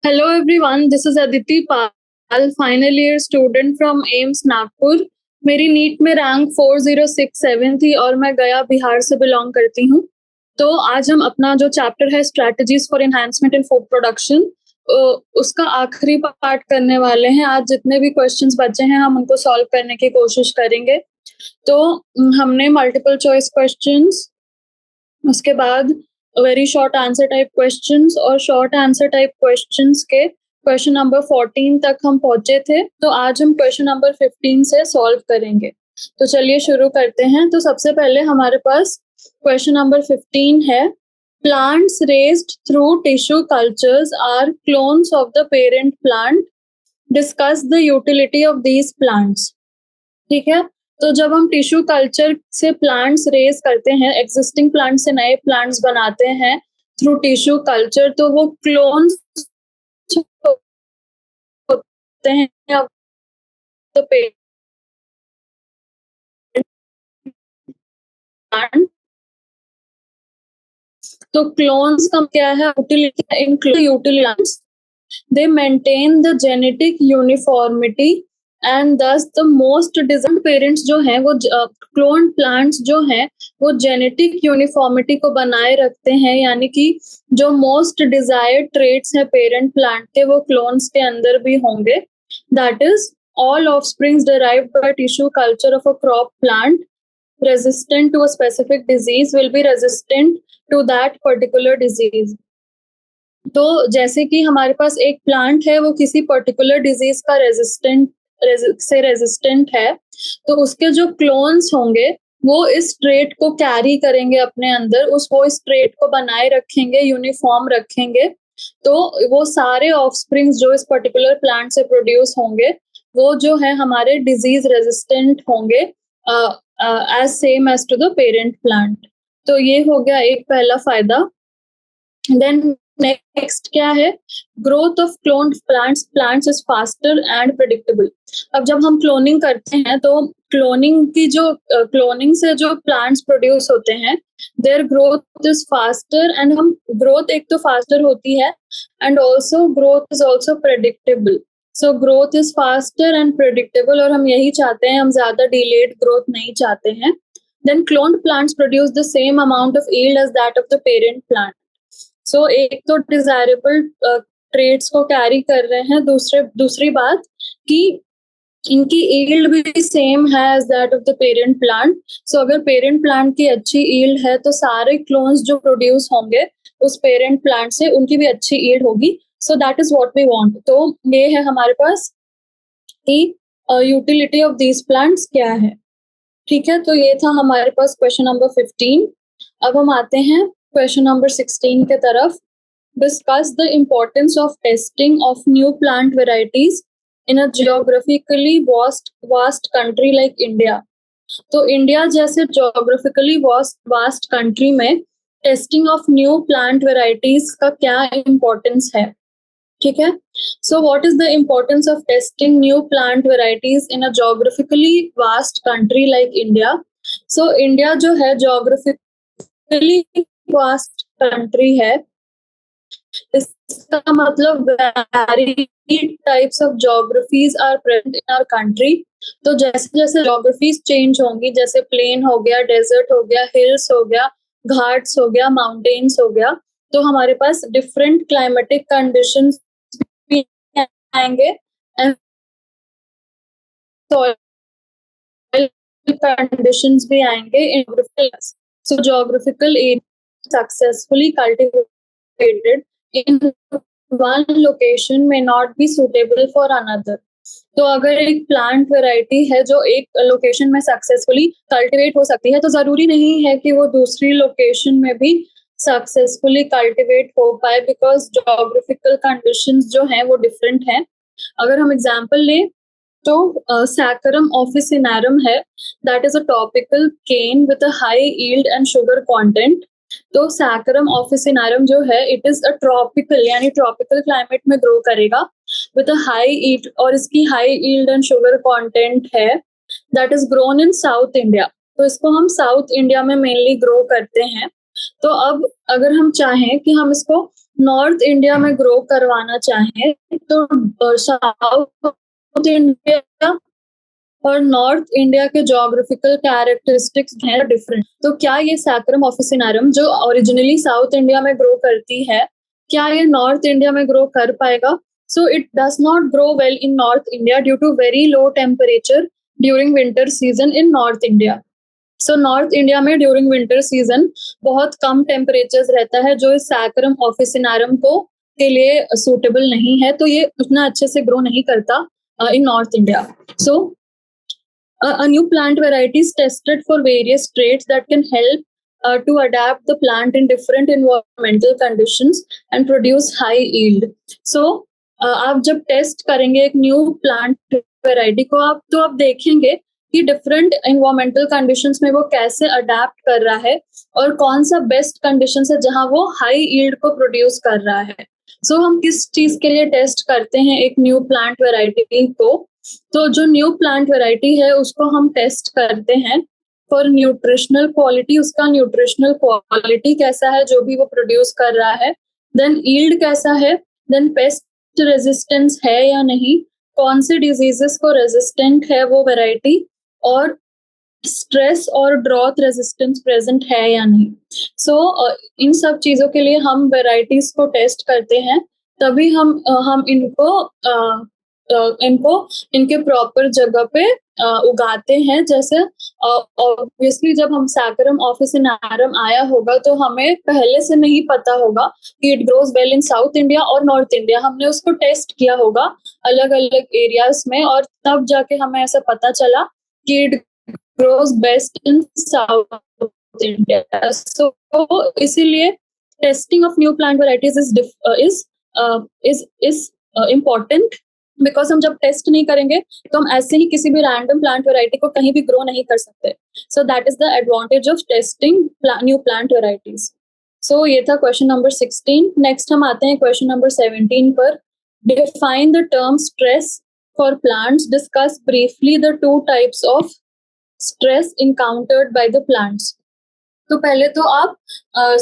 Hello everyone, this is Aditi Pal, final year student from AIIMS Nagpur. मेरी NEET में rank 4067 थी और मैं गया बिहार से बिलोंग करती हूँ। तो आज हम अपना जो चैप्टर है strategies for enhancement in food production उसका आखिरी पार्ट करने वाले हैं। आज जितने भी क्वेश्चंस बचे हैं हम उनको सॉल्व करने की कोशिश करेंगे। तो हमने मल्टीपल चॉइस क्वेश्चंस, उसके बाद very short answer type questions और शॉर्ट आंसर टाइप क्वेश्चंस के क्वेश्चन नंबर 14 तक हम पहुंचे थे। तो आज हम क्वेश्चन नंबर 15 से सॉल्व करेंगे। तो चलिए शुरू करते हैं। तो सबसे पहले हमारे पास क्वेश्चन नंबर 15 है, plants raised through tissue cultures are clones of the parent plant, discuss the utility of these plants. ठीक है, तो जब हम टिश्यू कल्चर से प्लांट्स रेज करते हैं, एग्जिस्टिंग प्लांट से नए प्लांट्स बनाते हैं थ्रू टिश्यू कल्चर, तो वो क्लोन्स होते हैं तो प्लांट। तो क्लोन्स का क्या है, utility, they maintain the genetic uniformity and thus the most desired parents जो हैं वो क्लोन प्लांट्स जो हैं वो जेनेटिक यूनिफॉर्मिटी को बनाए रखते हैं, यानी कि जो मोस्ट डिजायर्ड ट्रेट्स हैं पेरेंट प्लांट के वो क्लोन्स के अंदर भी होंगे। That is all offsprings derived by tissue culture of a crop plant resistant to a specific disease will be resistant to that particular disease। तो जैसे कि हमारे पास एक प्लांट है वो किसी पर्टिकुलर डिजीज का रेजिस्टेंट है, तो उसके जो क्लोन्स होंगे वो इस ट्रेट को कैरी करेंगे अपने अंदर, वो इस ट्रेट को बनाए रखेंगे, यूनिफॉर्म रखेंगे। तो वो सारे ऑफस्प्रिंग्स जो इस पर्टिकुलर प्लांट से प्रोड्यूस होंगे वो जो है हमारे डिजीज रेजिस्टेंट होंगे as same as to the parent plant. तो ये हो गया एक पहला फायदा। देन नेक्स्ट क्या है, growth of cloned plants is faster and predictable. अब जब हम क्लोनिंग करते हैं तो क्लोनिंग से जो प्लांट्स प्रोड्यूस होते हैं their growth is faster, and हम ग्रोथ एक तो फास्टर होती है and also growth is also predictable. So growth is faster and predictable, और हम यही चाहते हैं, हम ज्यादा डिलेड ग्रोथ नहीं चाहते हैं। Then cloned plants produce the same amount of yield as that of the parent plant. So एक तो डिजायरेबल ट्रेड्स को कैरी कर रहे हैं, दूसरी बात कि इनकी यील्ड भी सेम है as that of the parent plant. So अगर पेरेंट प्लांट की अच्छी यील्ड है तो सारे क्लोन्स जो प्रोड्यूस होंगे उस पेरेंट प्लांट से उनकी भी अच्छी यील्ड होगी। So that is what we want. तो ये है हमारे पास कि यूटिलिटी ऑफ दीज प्लांट्स क्या है। ठीक है, तो ये था हमारे पास क्वेश्चन नंबर 15। अब हम आते हैं क्वेश्चन नंबर 16 के तरफ। Discuss the importance of testing of new plant varieties in a geographically vast country like India. तो इंडिया जैसे जियोग्राफिकली वास्ट कंट्री में testing of new plant varieties का क्या इम्पोर्टेंस है। ठीक है, so what is the importance of testing new plant varieties in a geographically vast country like India. So India जो है जियोग्राफिकली वास्ट कंट्री है, इसका मतलब varied types of geographies are present in our country। तो जैसे जैसे geographies change होंगी, जैसे प्लेन हो गया, डेजर्ट हो गया, हिल्स हो गया, घाट्स हो गया, माउंटेन्स हो गया, तो हमारे पास डिफरेंट क्लाइमेटिक कंडीशंस भी आएंगे एंड सॉइल कंडीशंस भी आएंगे in so geographical area successfully cultivated in one location may not be suitable for another। तो अगर एक प्लांट वेराइटी है जो एक लोकेशन में सक्सेसफुली कल्टिवेट हो सकती है तो जरूरी नहीं है कि वो दूसरी लोकेशन में भी सक्सेसफुली कल्टिवेट हो पाए, बिकॉज ज्योग्राफिकल कंडीशंस जो हैं वो डिफरेंट हैं। अगर हम एग्जांपल लें तो सैकरम ऑफिसिनारम है, that is a topical cane with a high yield and sugar content. तो सैकरम ऑफिसिनारम जो है इट इज अ ट्रॉपिकल, यानी ट्रॉपिकल क्लाइमेट में ग्रो करेगा विद अ हाई यील्ड, और इसकी high yield and sugar content है, that is grown in South India. तो इसको हम साउथ इंडिया में मेनली ग्रो करते हैं। तो अब अगर हम चाहें कि हम इसको नॉर्थ इंडिया में ग्रो करवाना चाहें, तो साउथ इंडिया और नॉर्थ इंडिया के ज्योग्राफिकल कैरेक्टरिस्टिक्स हैं डिफरेंट। तो क्या ये सैक्रम ऑफिसिनारम जो ओरिजिनली साउथ इंडिया में ग्रो करती है, क्या ये नॉर्थ इंडिया में ग्रो कर पाएगा? So it does not grow well in north India due to very low temperature during winter season in north India. So north India में ड्यूरिंग विंटर सीजन बहुत कम टेम्परेचर्स रहता है, जो इस सैक्रम ऑफिसिनारम को के लिए सूटेबल नहीं है, तो ये उतना अच्छे से ग्रो नहीं करता in north India. So a new plant variety is tested for various traits that can help to adapt the plant in different environmental conditions and produce high yield. So आप जब टेस्ट करेंगे एक new plant variety को, आप देखेंगे कि different environmental conditions में वो कैसे अडेप्ट कर रहा है और कौन सा बेस्ट कंडीशन है जहां वो हाई यील्ड को प्रोड्यूस कर रहा है। सो हम किस चीज के लिए टेस्ट करते हैं एक न्यू प्लांट वेराइटी को? तो जो न्यू प्लांट वेराइटी है उसको हम टेस्ट करते हैं फॉर न्यूट्रिशनल क्वालिटी, उसका न्यूट्रिशनल क्वालिटी कैसा है जो भी वो प्रोड्यूस कर रहा है, देन यील्ड कैसा है, देन पेस्ट रेजिस्टेंस है या नहीं, कौन से डिजीजेस को रेजिस्टेंट है वो वेराइटी, और स्ट्रेस और ड्रॉथ रेजिस्टेंस प्रेजेंट है या नहीं। सो इन सब चीजों के लिए हम वेराइटीज को टेस्ट करते हैं, तभी हम इनको इनके प्रॉपर जगह पे उगाते हैं। जैसे ऑब्वियसली जब हम सैक्रम ऑफिसिनारम आया होगा तो हमें पहले से नहीं पता होगा कि it grows well in South India और नॉर्थ इंडिया। हमने उसको टेस्ट किया होगा अलग अलग एरियाज में, और तब जाके हमें ऐसा पता चला कि it grows best in South India. So इसीलिए testing of new plant varieties is important, because हम जब टेस्ट नहीं करेंगे तो हम ऐसे ही किसी भी रैंडम प्लांट वेराइटी को कहीं भी ग्रो नहीं कर सकते। So that is the advantage of testing new plant varieties. So ये था क्वेश्चन नंबर 16। नेक्स्ट हम आते हैं क्वेश्चन नंबर 17 पर। Define the term stress for plants, discuss briefly the two types of stress encountered by the plants. तो पहले तो आप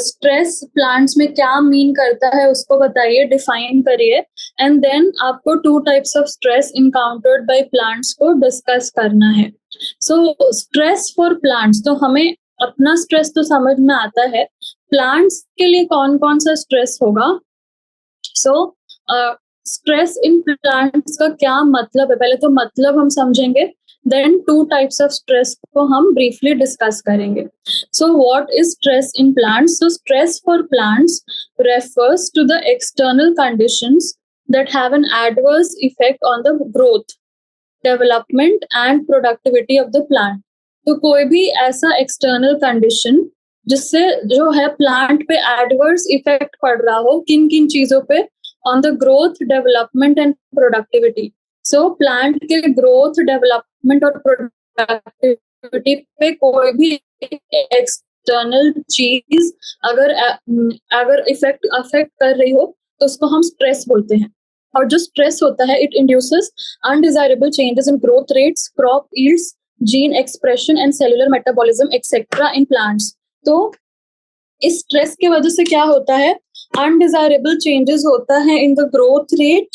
स्ट्रेस प्लांट्स में क्या मीन करता है उसको बताइए, डिफाइन करिए, एंड देन आपको two types of stress encountered by plants को डिस्कस करना है। सो स्ट्रेस फॉर प्लांट्स, तो हमें अपना स्ट्रेस तो समझ में आता है, प्लांट्स के लिए कौन कौन सा स्ट्रेस होगा। सो स्ट्रेस इन प्लांट्स का क्या मतलब है, पहले तो मतलब हम समझेंगे, then two types of stress को हम briefly discuss करेंगे। So what is stress in plants? So stress for plants refers to the external conditions that have an adverse effect on the growth, development and productivity of the plant। तो कोई भी ऐसा external condition जिससे जो है plant पे adverse effect पड़ रहा हो, किन किन चीजों पे, on the growth, development and productivity। So plant के ग्रोथ, डेवलपमेंट और प्रोडक्टिविटी पे कोई भी एक्सटर्नल चीज अगर इफेक्ट कर रही हो तो उसको हम स्ट्रेस बोलते हैं। और जो स्ट्रेस होता है, it induces undesirable changes in growth rates, crop yields, gene expression and cellular metabolism etcetera in plants. तो इस स्ट्रेस की वजह से क्या होता है, अनडिजायरेबल चेंजेस होता है in the growth rate,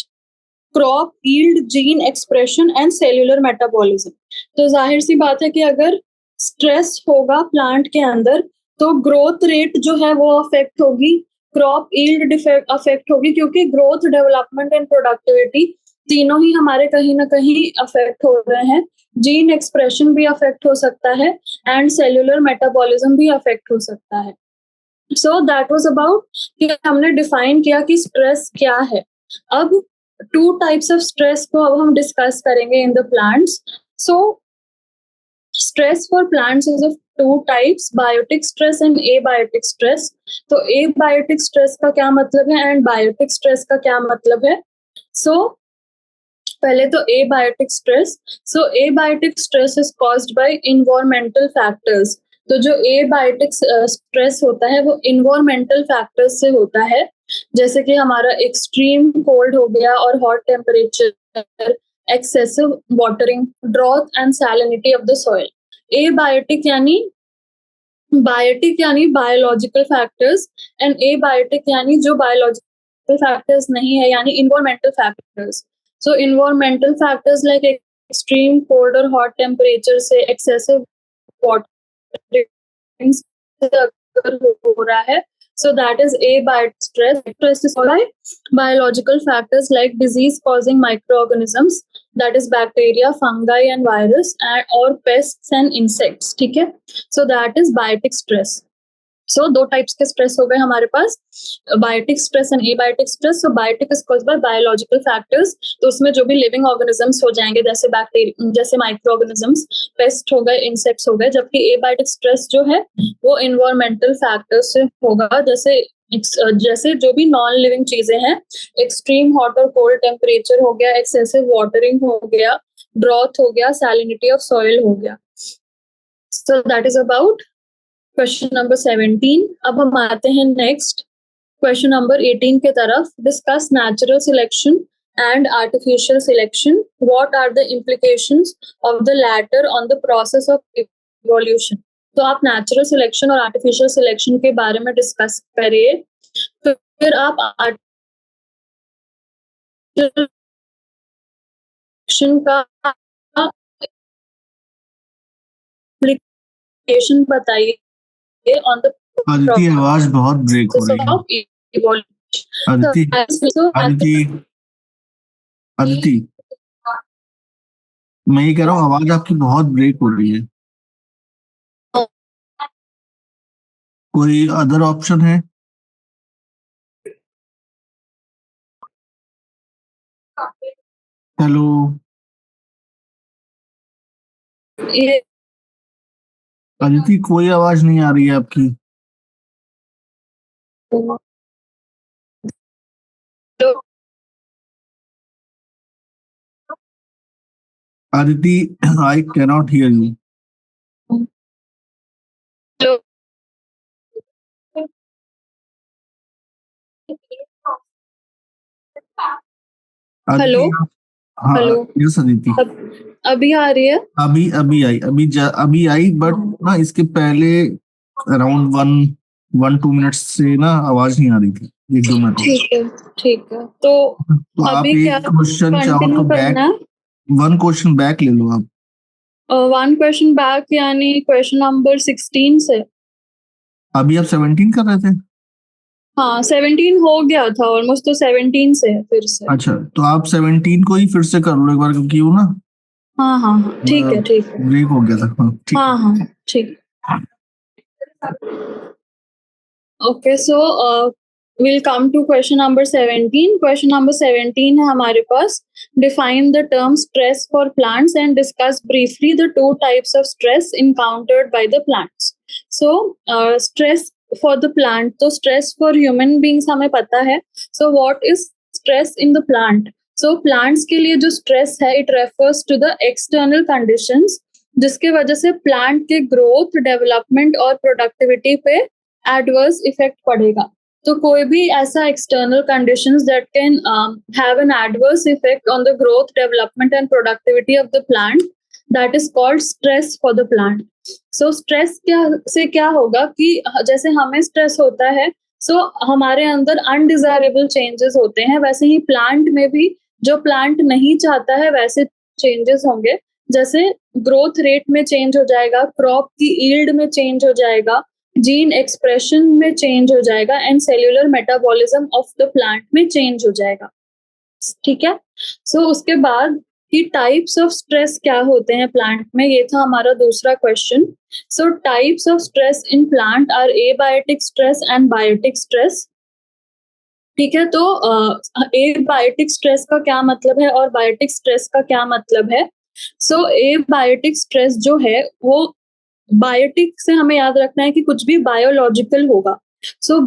crop yield, gene expression and cellular metabolism. तो जाहिर सी बात है कि अगर स्ट्रेस होगा प्लांट के अंदर तो ग्रोथ रेट जो है वो अफेक्ट होगी, क्रॉप यील्ड अफेक्ट होगी, क्योंकि ग्रोथ, डेवलपमेंट एंड प्रोडक्टिविटी तीनों ही हमारे कहीं ना कहीं अफेक्ट हो रहे हैं। जीन एक्सप्रेशन भी अफेक्ट हो सकता है एंड सेल्यूलर मेटाबॉलिज्म भी अफेक्ट हो सकता है। सो दैट वाज अबाउट कि हमने डिफाइन किया कि स्ट्रेस क्या है। अब टू टाइप्स ऑफ स्ट्रेस को अब हम डिस्कस करेंगे in the plants. So stress for plants is of two types, biotic stress and abiotic stress. तो एबायोटिक स्ट्रेस का क्या मतलब है एंड बायोटिक स्ट्रेस का क्या मतलब है? सो पहले तो abiotic stress. So abiotic stress is caused bye environmental factors. तो जो एबायोटिक स्ट्रेस होता है वो एनवायरमेंटल फैक्टर्स से होता है, जैसे कि हमारा एक्सट्रीम कोल्ड हो गया और hot temperature, excessive watering, drought and salinity of the soil. Abiotic यानी बायोटिक यानी बायोलॉजिकल फैक्टर्स एंड एबायोटिक यानी जो बायोलॉजिकल फैक्टर्स नहीं है, यानी environmental factors. So environmental factors like extreme cold और हॉट टेम्परेचर से एक्सेसिव वाटर हो रहा है, so that is abiotic stress. Stress is by biological factors like disease causing microorganisms, that is bacteria, fungi and virus, and or pests and insects. ठीक है, so that is biotic stress. सो दो types के stress हो गए हमारे पास, biotic stress and abiotic stress. So biotic is caused by biological factors, तो उसमें जो भी लिविंग ऑर्गेनिजम्स हो जाएंगे, जैसे बैक्टीरिया, जैसे माइक्रो ऑर्गेनिजम्स, पेस्ट हो गए, इंसेक्ट्स हो गए. जबकि एबायोटिक स्ट्रेस जो है वो इन्वायरमेंटल फैक्टर्स से होगा, जैसे जो भी नॉन लिविंग चीजें हैं, एक्सट्रीम हॉट और कोल्ड टेम्परेचर हो गया, एक्सेसिव वाटरिंग हो गया, ड्रॉथ हो गया, सैलिनिटी ऑफ सॉइल हो गया. सो that is about question number 17. अब हम आते हैं नेक्स्ट क्वेश्चन नंबर 18 के तरफ. Discuss natural selection and artificial selection. What are the implications of the latter on the process of evolution. तो आप नेचुरल सिलेक्शन और आर्टिफिशियल सिलेक्शन के बारे में डिस्कस करिए, फिर आप आर्टिफिशियल का implication बताइए on the अदिति, आवाज बहुत ब्रेक हो रही है. अदिति अदिति अदिति मैं ये कह रहा हूँ, आवाज आपकी बहुत ब्रेक हो रही है. कोई अदर ऑप्शन है? हेलो अदिति, कोई आवाज नहीं आ रही है आपकी. Aditi, I can not here you. Hello. हाँ, हेलो. यस अदिति. अभी आ रही है? अभी आई बट ना इसके पहले अराउंड 1-2 मिनट्स से ना आवाज नहीं आ रही थी, 1-2 मिनट. ठीक है. तो आप अभी क्या एक क्वेश्चन चाहो तो कंटिन्यू करना है? वन क्वेश्चन बैक ले लो आप. वन क्वेश्चन बैक यानी क्वेश्चन नंबर 16 से. अभी आप 17 कर रहे थे? हाँ, 17 हो गया था ऑलमोस्ट, तो 17 से है फिर से. अच्छा, तो आप 17 को ही फिर से कर लो एक बार, क्योंकि वो ना हाँ, ठीक है. ब्रेक हो गया था. ठीक. हाँ, ठीक. Okay, so we'll come to question number 17. Question number 17 है हमारे पास. Define the term stress for plants and discuss briefly the two types of stress encountered by the plants. So, stress for the plant, तो stress for human beings हमें पता है. So, what is stress in the plant? So, plants के लिए जो stress है, it refers to the external conditions जिसके वजह से plant के growth, development और productivity पे adverse effect पड़ेगा. तो कोई भी ऐसा external conditions that can have an adverse effect on the growth, development and productivity of the plant, that is called stress for the plant. So stress क्या होगा कि जैसे हमें stress होता है, so हमारे अंदर undesirable changes होते हैं, वैसे ही plant में भी जो plant नहीं चाहता है वैसे changes होंगे. जैसे growth rate में change हो जाएगा, crop की yield में change हो जाएगा, जीन एक्सप्रेशन में चेंज हो जाएगा and cellular metabolism of the plant में चेंज हो जाएगा. ठीक है. सो उसके बाद कि टाइप्स ऑफ स्ट्रेस क्या होते हैं प्लांट में, ये था हमारा दूसरा question. So types of stress in plant are abiotic stress and biotic stress. ठीक है. तो एबायोटिक स्ट्रेस का क्या मतलब है और बायोटिक स्ट्रेस का क्या मतलब है. सो एबायोटिक स्ट्रेस जो है वो बायोटिक से हमें याद रखना है कि कुछ भी बायोलॉजिकल होगा. सो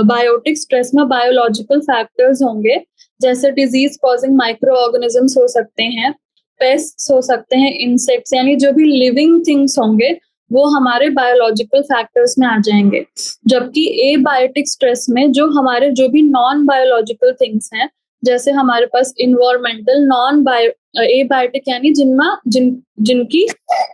बायोटिक स्ट्रेस में बायोलॉजिकल फैक्टर्स होंगे, जैसे डिजीज कॉजिंग माइक्रो ऑर्गेनिजम्स हो सकते हैं, पेस्ट्स हो सकते हैं, इंसेक्ट्स, यानी जो भी लिविंग थिंग्स होंगे वो हमारे बायोलॉजिकल फैक्टर्स में आ जाएंगे. जबकि एबायोटिक स्ट्रेस में जो भी नॉन बायोलॉजिकल थिंग्स हैं, जैसे हमारे पास इन्वायरमेंटल, एबायोटिक यानी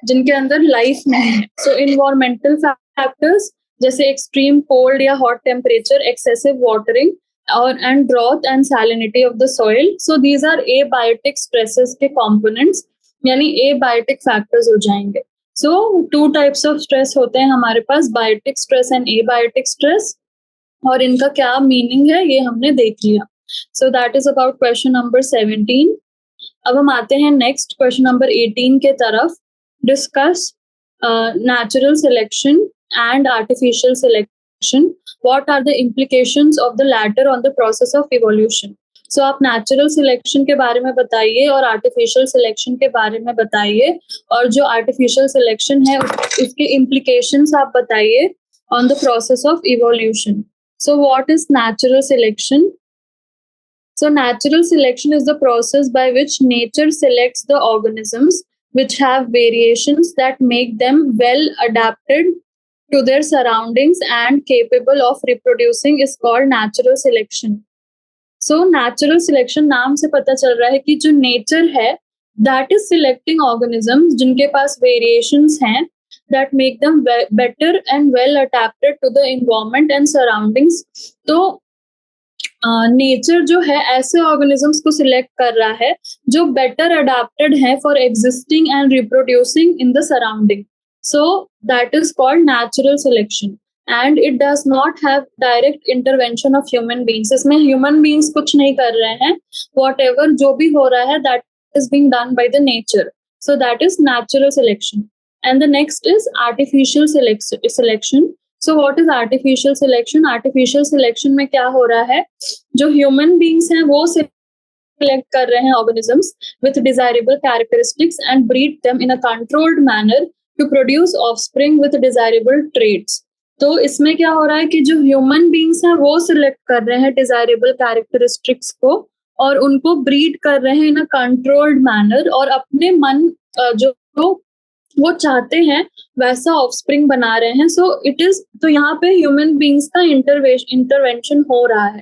जिनके अंदर लाइफ नहीं है। सो इन्वायरमेंटल फैक्टर्स जैसे एक्सट्रीम कोल्ड या हॉट टेम्परेचर, एक्सेसिव वाटरिंग और and drought and salinity of the soil, so these are abiotic stresses के कंपोनेंट्स, यानी एबायोटिक फैक्टर्स हो जाएंगे। सो 2 टाइप्स ऑफ स्ट्रेस होते हैं हमारे पास, biotic stress and abiotic stress, और इनका क्या मीनिंग है ये हमने देख लिया। So that is about question number 17। अब हम आते हैं नेक्स्ट क्वेश्चन नंबर 18 के तरफ। Discuss natural selection and artificial selection, what are the implications of the latter on the process of evolution. So आप नेचुरल सिलेक्शन के बारे में बताइए और आर्टिफिशियल सिलेक्शन के बारे में बताइए, और जो आर्टिफिशियल सिलेक्शन है उसके इम्प्लीकेशंस आप बताइए on the process of evolution. So what is natural selection? So natural selection is the process by which nature selects the organisms which have variations that make them well adapted to their surroundings and capable of reproducing is called natural selection. So natural selection नाम से पता चल रहा है कि जो nature है that is selecting organisms जिनके पास variations हैं that make them better and well adapted to the environment and surroundings. तो नेचर जो है ऐसे ऑर्गेनिजम्स को सिलेक्ट कर रहा है जो बेटर अडेप्टेड है for existing and reproducing in the surrounding, so that is called natural selection and it does not have direct intervention of human beings. इसमें ह्यूमन बीइंग्स कुछ नहीं कर रहे हैं, व्हाटएवर जो भी हो रहा है that is being done by the nature, so that is natural selection. And the next is artificial selection. So what is artificial selection? Artificial selection में क्या हो रहा है, जो human beings हैं वो select कर रहे हैं organisms with desirable characteristics and breed them in a controlled manner to produce offspring with desirable traits. तो इसमें क्या हो रहा है कि जो human beings हैं वो select कर रहे हैं desirable characteristics को और उनको breed कर रहे हैं in a controlled manner, और अपने मन जो वो चाहते हैं वैसा ऑफस्प्रिंग बना रहे हैं। सो इट इज, तो यहाँ पे ह्यूमन बीइंग्स का इंटरवेंशन हो रहा है।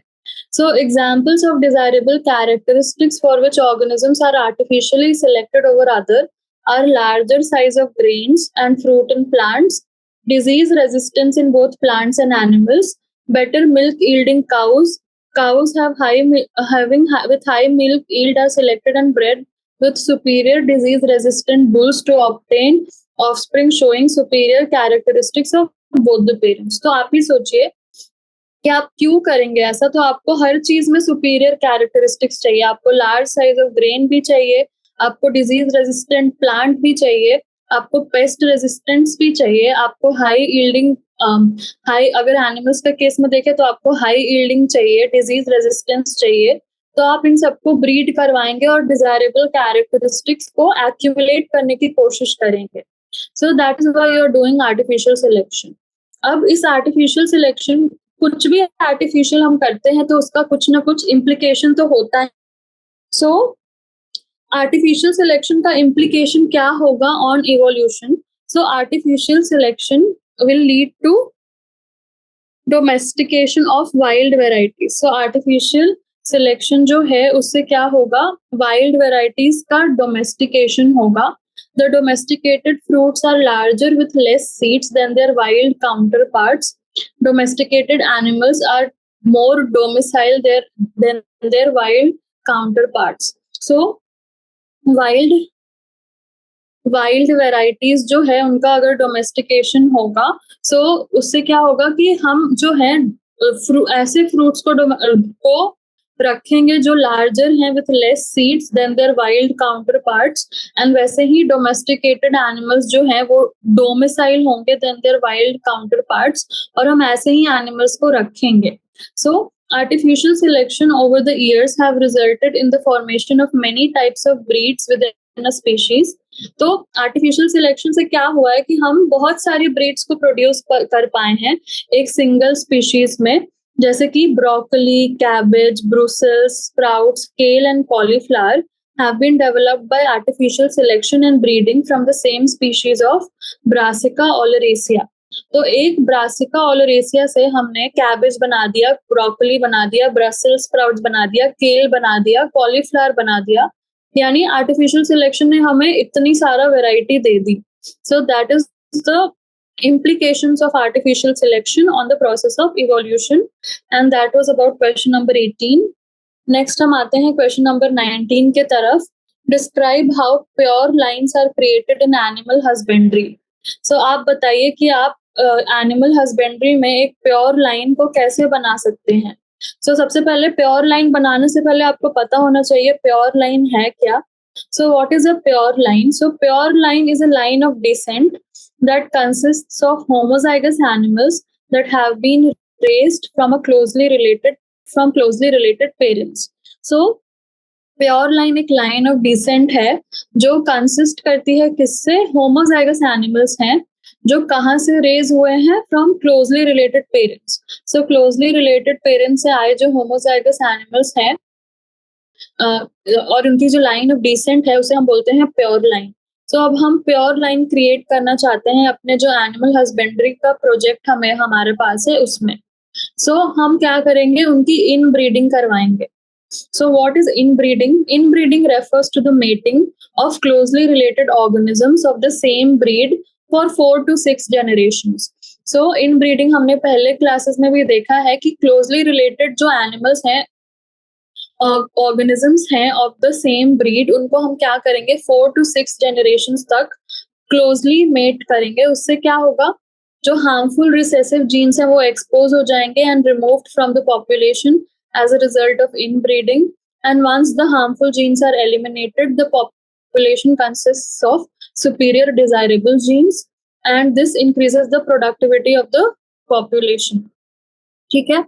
So examples of desirable characteristics for which organisms are artificially selected over other are larger size of grains and fruit in plants, disease resistance in both plants and animals, better milk yielding cows have high milk yield are selected and bred with superior disease resistant bulls to obtain offspring showing superior characteristics of both the parents. तो आप ही सोचिए कि आप क्यों करेंगे ऐसा। तो आपको हर चीज में सुपीरियर कैरेक्टरिस्टिक्स चाहिए, आपको लार्ज साइज ऑफ ग्रेन भी चाहिए, आपको डिजीज रेजिस्टेंट प्लांट भी चाहिए, आपको पेस्ट रेजिस्टेंस भी चाहिए, आपको हाई यील्डिंग अगर एनिमल्स का केस में देखें तो आपको हाई यील्डिंग चाहिए, डिजीज रेजिस्टेंस चाहिए। तो आप इन सबको ब्रीड करवाएंगे और डिजायरेबल कैरेक्टरिस्टिक्स को एक्यूमुलेट करने की कोशिश करेंगे। So that is why you are doing artificial selection. अब इस आर्टिफिशियल सिलेक्शन, कुछ भी आर्टिफिशियल हम करते हैं तो उसका कुछ ना कुछ इम्प्लीकेशन तो होता है। सो आर्टिफिशियल सिलेक्शन का इम्प्लीकेशन क्या होगा on evolution? So artificial selection will lead to domestication of wild varieties. So artificial selection जो है उससे क्या होगा, wild varieties का domestication होगा। The domesticated fruits are larger with less seeds than their wild counterparts. Domesticated animals are more docile than their wild counterparts. So wild varieties जो है उनका अगर डोमेस्टिकेशन होगा, सो उससे क्या होगा कि हम जो है ऐसे फ्रूट्स को रखेंगे जो लार्जर हैं with less seeds than their wild counter parts, and वैसे ही डोमेस्टिकेटेड एनिमल्स जो हैं वो डोमिसाइल होंगे than their wild counter parts, और हम ऐसे ही एनिमल्स को रखेंगे। So artificial selection over the years have resulted in the formation of many types of breeds within a species. तो आर्टिफिशियल सिलेक्शन से क्या हुआ है कि हम बहुत सारी ब्रीड्स को प्रोड्यूस कर पाए हैं एक सिंगल स्पीशीज में, जैसे कि ब्रोकली, कैबेज, ब्रुसेल्स स्प्राउट्स, केल and cauliflower have been developed by artificial selection and breeding from the same species of Brassica oleracea. तो एक ब्रासिका ओलरेसिया से हमने कैबेज बना दिया, ब्रोकली बना दिया, ब्रसेल्स स्प्राउट्स बना दिया, केल बना दिया, कॉलीफ्लावर बना दिया, यानी आर्टिफिशियल सिलेक्शन ने हमें इतनी सारा variety they the. So that is the implications of artificial selection on the process of evolution, and that was about question number 18. Next हम आते हैं question number 19 के तरफ. Describe how pure lines are created in animal husbandry. So आप बताइए कि आप animal husbandry में एक प्योर लाइन को कैसे बना सकते हैं. So सबसे पहले प्योर लाइन बनाने से पहले आपको पता होना चाहिए प्योर लाइन है क्या. So what is a pure line? So pure line is a line of descent that consists of homozygous animals that have been raised from closely related parents. So pure line एक line of decent है जो consist करती है किससे, homozygous animals हैं जो कहाँ से रेज हुए हैं, from closely related parents. So closely related parents से आए जो होमोजाइगस एनिमल्स हैं और उनकी जो लाइन ऑफ डिसेंट है उसे हम बोलते हैं प्योर लाइन. सो अब हम प्योर लाइन क्रिएट करना चाहते हैं अपने जो एनिमल हस्बेंड्री का प्रोजेक्ट हमारे पास है उसमें. सो हम क्या करेंगे, उनकी इन ब्रीडिंग करवाएंगे. So what is inbreeding? Inbreeding refers to the mating of closely related organisms of the same breed for 4 to 6 generations. So inbreeding हमने पहले क्लासेस में भी देखा है कि closely related जो animals हैं, organisms हैं of the same breed, उनको हम क्या करेंगे 4 to 6 generations तक closely mate करेंगे. उससे क्या होगा, जो harmful recessive genes हैं वो expose हो जाएंगे and removed from the population as a result of inbreeding, and once the harmful genes are eliminated, the population consists of superior desirable genes, and this increases the productivity of the population. ठीक है.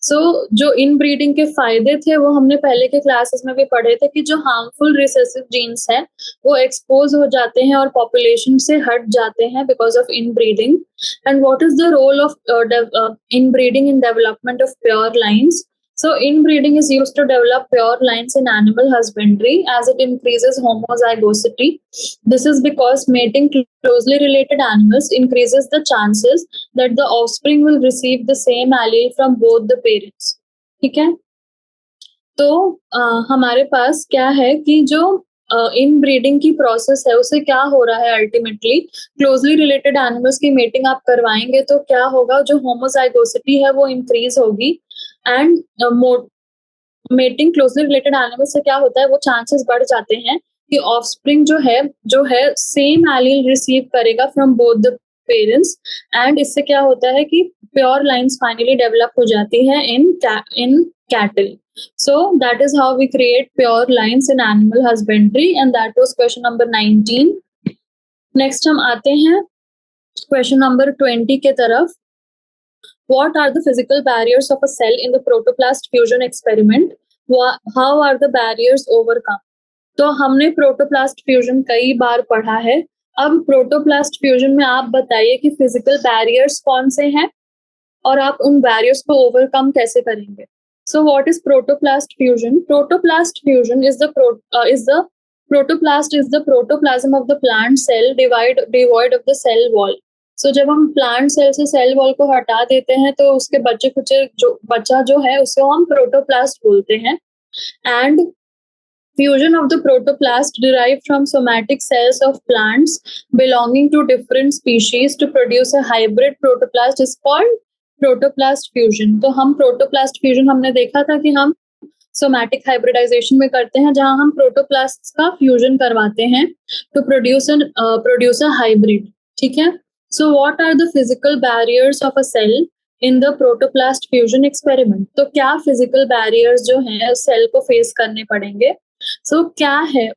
So जो inbreeding के फायदे थे वो हमने पहले के क्लासेस में भी पढ़े थे कि जो हार्मफुल रिसेसिव जीन्स हैं वो एक्सपोज हो जाते हैं और पॉपुलेशन से हट जाते हैं because of inbreeding. And what is the role of inbreeding in development of pure lines. So inbreeding is used to develop pure lines in animal husbandry as it increases homozygosity. This is because mating closely related animals increases the chances that the offspring will receive the same allele from both the parents. ठीक है. तो हमारे पास क्या है कि जो inbreeding की process है उसे क्या हो रहा है, अल्टीमेटली क्लोजली रिलेटेड एनिमल्स की मेटिंग आप करवाएंगे तो क्या होगा, जो होमोजाइगोसिटी है वो इंक्रीज होगी. And mating closely related animals से क्या होता है, वो चांसेस बढ़ जाते हैं कि ऑफस्प्रिंग जो है सेम एलील रिसीव करेगा from both the parents. And इससे क्या होता है कि प्योर लाइंस फाइनली डेवलप हो जाती है in cattle. So that is how we create pure lines in animal husbandry, and that was question number 19. Next हम आते हैं question number 20 के तरफ. What are the physical barriers of a cell in the protoplast fusion experiment? How are the barriers overcome? तो हमने protoplast fusion कई बार पढ़ा है. अब प्रोटोप्लास्ट फ्यूजन में आप बताइए कि फिजिकल बैरियर्स कौन से हैं और आप उन बैरियर्स को ओवरकम कैसे करेंगे. So what is protoplast fusion? Protoplast fusion is the protoplast is the protoplasm of the plant cell devoid of the cell wall. So जब हम plant cell से cell wall को हटा देते हैं तो उसके बच्चा जो है उसको हम protoplast बोलते हैं. And fusion of the protoplast derived from somatic cells of plants belonging to different species to produce a hybrid protoplast is called protoplast fusion. तो हम प्रोटोप्लास्ट फ्यूजन हमने देखा था कि हम सोमैटिक हाइब्रिडाइजेशन में करते हैं जहां हम प्रोटोप्लास्ट का फ्यूजन करवाते हैं टू प्रोड्यूस अ हाइब्रिड. ठीक है. So what are the physical barriers of a cell in the protoplast fusion experiment. तो क्या फिजिकल बैरियर्स जो हैं सेल को फेस करने पड़ेंगे. सो क्या है,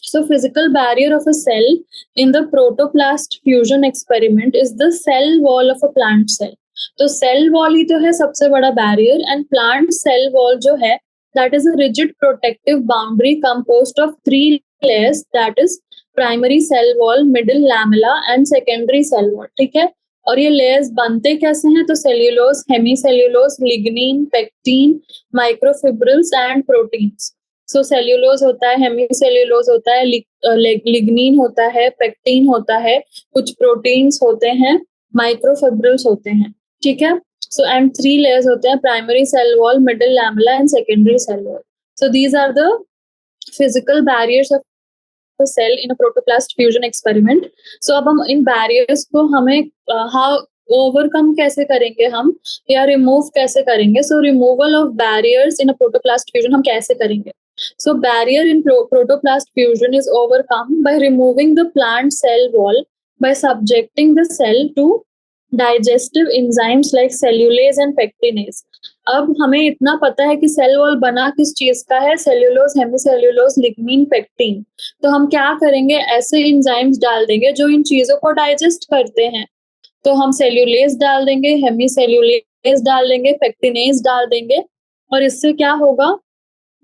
so physical barrier of a cell in the protoplast fusion experiment is the cell wall of a plant cell. तो सेल वॉल ही तो है सबसे बड़ा barrier. And plant cell wall जो है that is a rigid protective boundary composed of 3 layers, that is primary cell wall, middle lamella and secondary cell wall. ठीक है. और ये लेयर्स बनते कैसे हैं, तो cellulose, hemicellulose, lignin, pectin, microfibrils and proteins. So cellulose होता है, हेमीसेल्यूलोज होता है, लिग्निन होता है, पेक्टिन होता है, कुछ प्रोटीन्स होते हैं, माइक्रोफिब्रिल्स होते हैं. ठीक है. सो एंड 3 लेयर्स होते हैं, primary cell wall, middle lamella and secondary cell wall. So these are the physical barriers of a cell in a protoplast fusion experiment. So अब हम इन barriers को हमें how overcome कैसे करेंगे हम या remove कैसे करेंगे. So removal of barriers in a protoplast fusion हम कैसे करेंगे. So barrier in protoplast fusion is overcome by removing the plant cell wall by subjecting the cell to digestive enzymes like cellulase and pectinase. अब हमें इतना पता है कि cell wall बना किस चीज का है, सेल्यूलोज, हेमीसेल्यूलोज, लिग्निन, पेक्टिन. तो हम क्या करेंगे, ऐसे एंजाइम्स डाल देंगे जो इन चीजों को डाइजेस्ट करते हैं. तो हम सेल्यूलेज डाल देंगे, हेमीसेल्यूलेज डाल देंगे, पेक्टिनेज डाल देंगे, और इससे क्या होगा,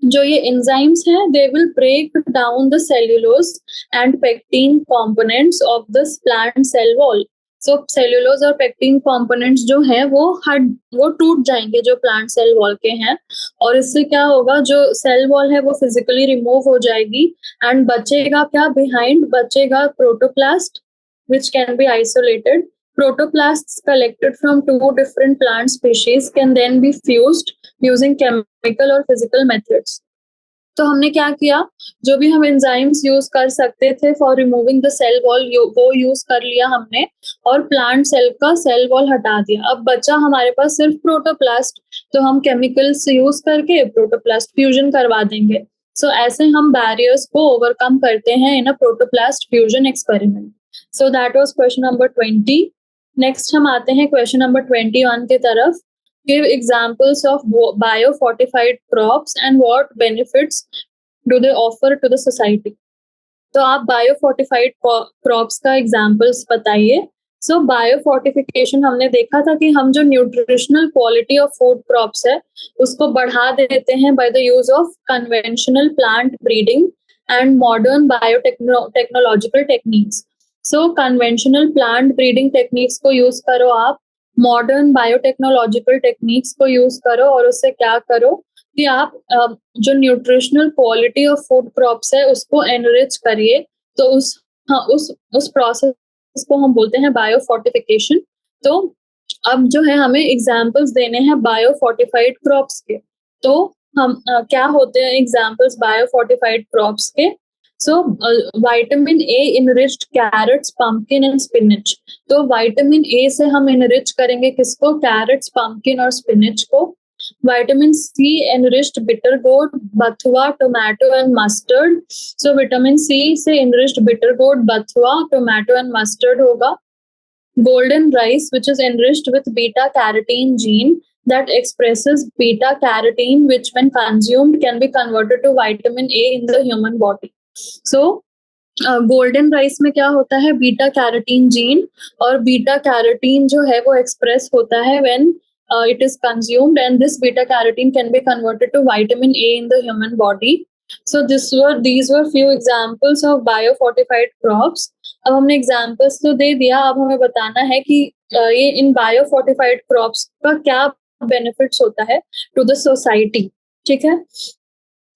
जो ये एंजाइम्स हैं they will break down the cellulose and pectin components of this plant cell wall. So cellulose और पेक्टिन कंपोनेंट्स जो हैं वो टूट जाएंगे जो प्लांट सेल वॉल के हैं, और इससे क्या होगा, जो सेल वॉल है वो फिजिकली रिमूव हो जाएगी एंड बचेगा क्या बिहाइंड, बचेगा protoplast which can be isolated. Protoplasts collected from two different plant species can then be fused using chemical or physical methods. तो हमने क्या किया, जो भी हम एंजाइम्स यूज कर सकते थे for removing the cell wall वो यूज कर लिया हमने, और प्लांट सेल का सेल वॉल हटा दिया. अब बचा हमारे पास सिर्फ प्रोटोप्लास्ट, तो हम केमिकल्स यूज करके प्रोटोप्लास्ट फ्यूजन करवा देंगे. सो ऐसे हम बैरियर्स को ओवरकम करते हैं in a protoplast fusion experiment. So that was question number 20. Next हम आते हैं क्वेश्चन नंबर 21 की तरफ. Give examples of biofortified crops and what benefits do they offer to the society. तो आप biofortified crops का examples बताइए. So biofortification हमने देखा था कि हम जो nutritional quality of food crops है उसको बढ़ा देते हैं by the use of conventional plant breeding and modern biotechnological techniques. So conventional plant breeding techniques को use करो आप, मॉडर्न बायोटेक्नोलॉजिकल टेक्निक्स को यूज करो, और उससे क्या करो कि आप जो nutritional quality of food crops है उसको एनरिच करिए. तो उस प्रोसेस को हम बोलते हैं बायोफोर्टिफिकेशन. तो अब जो है हमें एग्जांपल्स देने हैं बायोफोर्टिफाइड क्रॉप्स के. तो हम क्या होते हैं एग्जांपल्स बायोफोर्टिफाइड क्रॉप्स के. So vitamin A enriched carrots, pumpkin and spinach. तो vitamin A से हम enrich करेंगे किसको, carrots, pumpkin और spinach को. Vitamin C enriched bitter gourd, bathua, tomato and mustard. So vitamin C से enriched bitter gourd, bathua, tomato and mustard होगा. Golden rice which is enriched with beta carotene gene that expresses beta carotene which when consumed can be converted to vitamin A in the human body. So golden rice में क्या होता है, beta carotene gene, और beta carotene जो है वो express होता है when it is consumed, and this beta carotene can be converted to vitamin A in the human body. So these were few examples of biofortified crops. अब हमने examples तो दे दिया, अब हमें बताना है कि ये इन बायोफोर्टिफाइड क्रॉप्स का क्या बेनिफिट्स होता है टू द सोसाइटी. ठीक है.